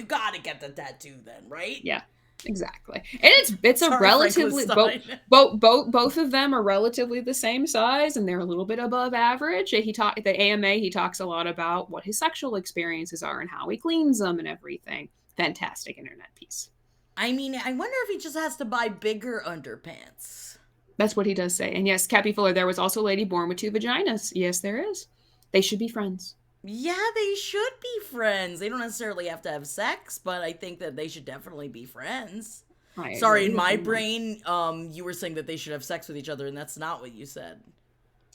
gotta get the tattoo then, right? Yeah. Exactly. And it's a Sorry, relatively Frankenstein. both of them are relatively the same size, and they're a little bit above average. The AMA, he talks a lot about what his sexual experiences are and how he cleans them and everything. Fantastic internet piece. I mean, I wonder if he just has to buy bigger underpants. That's what he does say. And yes, Cappy Fuller, there was also a lady born with two vaginas. Yes, there is. They should be friends. Yeah, they should be friends. They don't necessarily have to have sex, but I think that they should definitely be friends. Sorry, in my brain, you were saying that they should have sex with each other, and that's not what you said.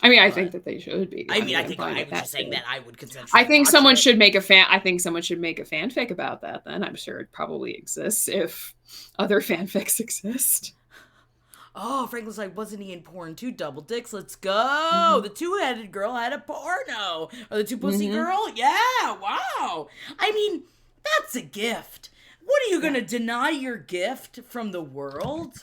I mean, I think that they should be. I think fine I with was just that saying too. that I would consensually I think watch someone it. should make a fan. I think someone should make a fanfic about that. Then I'm sure it probably exists if other fanfics exist. Oh, Franklin's like, wasn't he in porn too? Double dicks, let's go. The two-headed girl had a porno. Or the two-pussy girl? Yeah, wow. I mean, that's a gift. What are you going to deny your gift from the world?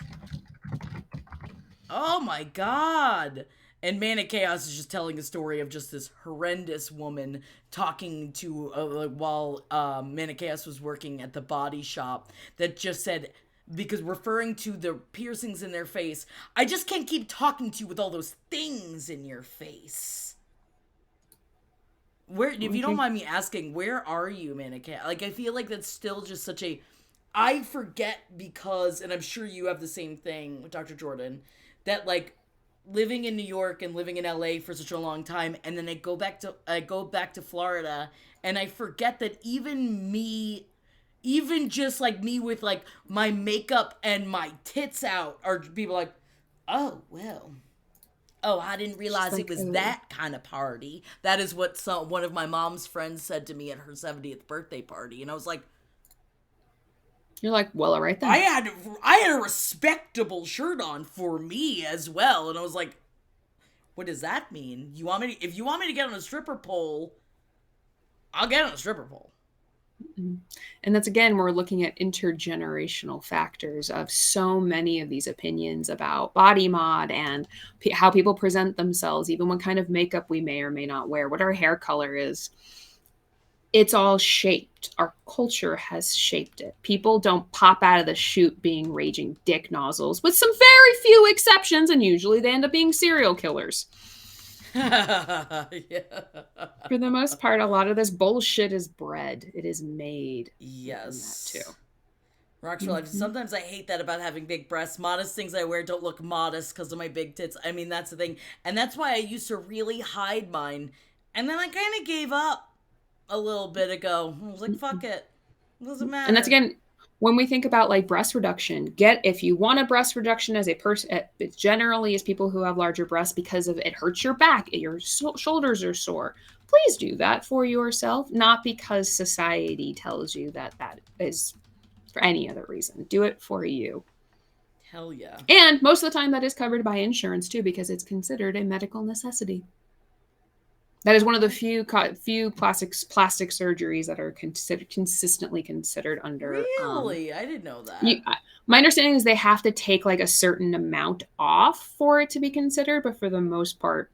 Oh my god. And Manic Chaos is just telling a story of just this horrendous woman talking to, while Manic Chaos was working at the body shop, that just said, because referring to the piercings in their face, I just can't keep talking to you with all those things in your face. Where, if you don't mind me asking, where are you, Manic Chaos? Like, I feel like that's still just such a, I forget because, and I'm sure you have the same thing with Dr. Jordan, that like, living in New York and living in LA for such a long time, and then I go back to Florida, and I forget that even just like me with like my makeup and my tits out, are people like, oh well, oh, I didn't realize like, it was that kind of party. That is what one of my mom's friends said to me at her 70th birthday party, and I was like, you're like, well, all right then. I had a respectable shirt on for me as well, and I was like, What does that mean? If you want me to get on a stripper pole, I'll get on a stripper pole. And that's, again, we're looking at intergenerational factors of so many of these opinions about body mod and how people present themselves, even what kind of makeup we may or may not wear, what our hair color is. It's all shaped. Our culture has shaped it. People don't pop out of the chute being raging dick nozzles, with some very few exceptions, and usually they end up being serial killers. Yeah. For the most part, a lot of this bullshit is bred. It is made. Yes. That too. Rocks for life. Sometimes I hate that about having big breasts. Modest things I wear don't look modest because of my big tits. I mean, that's the thing. And that's why I used to really hide mine. And then I kind of gave up a little bit ago. I was like, fuck it. It doesn't matter. And that's, again, when we think about like breast reduction, if you want a breast reduction as a person, it generally is people who have larger breasts because of it hurts your back, your shoulders are sore. Please do that for yourself, not because society tells you that is for any other reason. Do it for you. Hell yeah. And most of the time that is covered by insurance too, because it's considered a medical necessity. That is one of the few plastic surgeries that are consistently considered under. Really? I didn't know that. My understanding is they have to take like a certain amount off for it to be considered, but for the most part,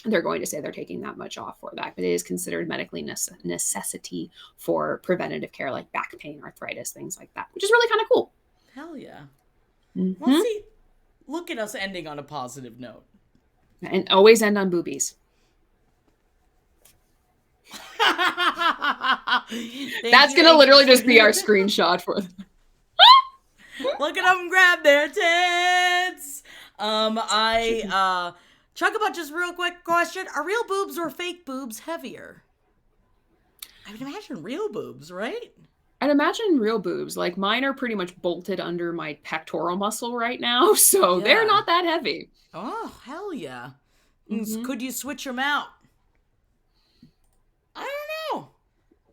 they're going to say they're taking that much off for that. But it is considered medically necessity for preventative care, like back pain, arthritis, things like that, which is really kind of cool. Hell yeah. Mm-hmm. Well, see, look at us ending on a positive note. And always end on boobies. That's going to literally just be our screenshot for them. Look at them grab their tits. Chuckabut, just real quick question. Are real boobs or fake boobs heavier? I would imagine real boobs, right? I'd imagine real boobs. Like, mine are pretty much bolted under my pectoral muscle right now, so they're not that heavy. Oh, hell yeah. Mm-hmm. Could you switch them out? I don't know.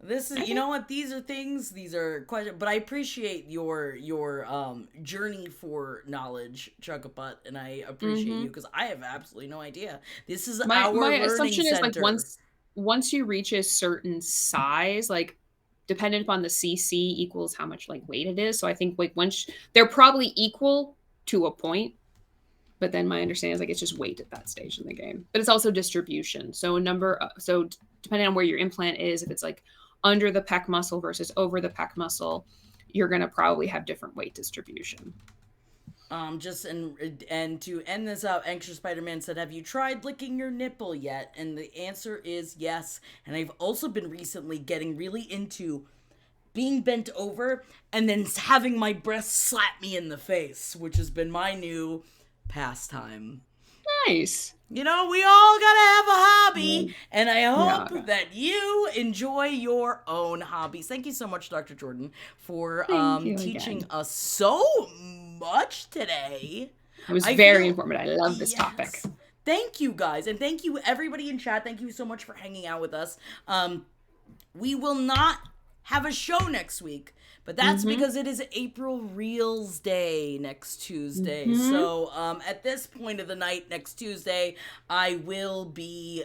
This is, you know what? These are questions, but I appreciate your journey for knowledge, Chuckabut, and I appreciate you because I have absolutely no idea. This is my learning assumption center. Is like once you reach a certain size, like dependent upon the CC equals how much like weight it is. So I think like once they're probably equal to a point. But then my understanding is like it's just weight at that stage in the game. But it's also distribution. So so depending on where your implant is, if it's like under the pec muscle versus over the pec muscle, you're gonna probably have different weight distribution. And to end this out, Anxious Spider-Man said, "Have you tried licking your nipple yet?" And the answer is yes. And I've also been recently getting really into being bent over and then having my breast slap me in the face, which has been my new pastime. Nice. You know, we all gotta have a hobby, and I hope that you enjoy your own hobbies. Thank you so much, Dr. Jordan, for teaching us so much today. It was very informative. I love this topic. Thank you, guys, and thank you, everybody in chat. Thank you so much for hanging out with us. We will not have a show next week, but that's because it is April Reels Day next Tuesday. So at this point of the night next Tuesday, I will be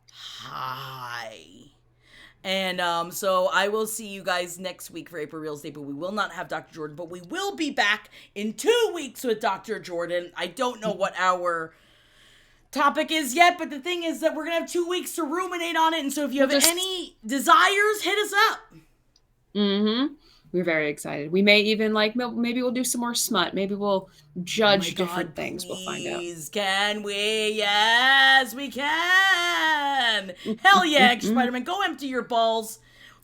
high. And so I will see you guys next week for April Reels Day, but we will not have Dr. Jordan, but we will be back in 2 weeks with Dr. Jordan. I don't know what our topic is yet, but the thing is that we're gonna have 2 weeks to ruminate on it, and so if you have any desires, hit us up. We're very excited. We may even maybe we'll do some more smut. Maybe we'll judge different things. We'll find out. Can we? Yes, we can. Hell yeah, Spider-Man. Go empty your balls.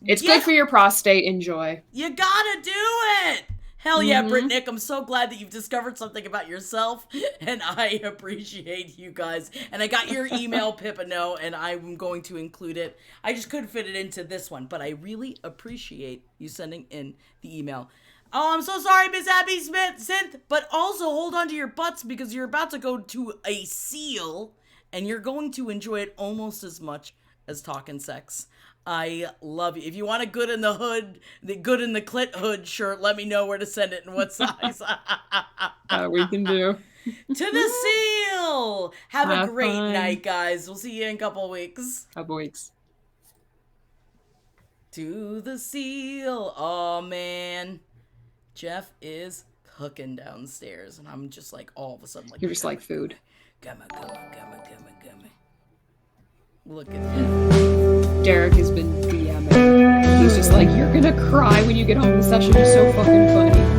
It's good for your prostate. Enjoy. You gotta do it. Hell yeah, Britt-Nick, I'm so glad that you've discovered something about yourself, and I appreciate you guys. And I got your email, Pippino, and I'm going to include it. I just couldn't fit it into this one, but I really appreciate you sending in the email. Oh, I'm so sorry, Miss Abby Synth, but also hold on to your butts because you're about to go to a seal, and you're going to enjoy it almost as much as Talkin Sex. I love you. If you want a good in the hood, the good in the clit hood shirt, let me know where to send it and what size. We can do. To the seal. Have a great fun. night, guys. We'll see you in a couple of weeks. Couple weeks. To the seal. Oh, man. Jeff is cooking downstairs, and I'm just like, all of a sudden, like, You're just like food. Gumma. Look at that. Derek has been DMing. He's just like, you're gonna cry when you get home. The session is so fucking funny.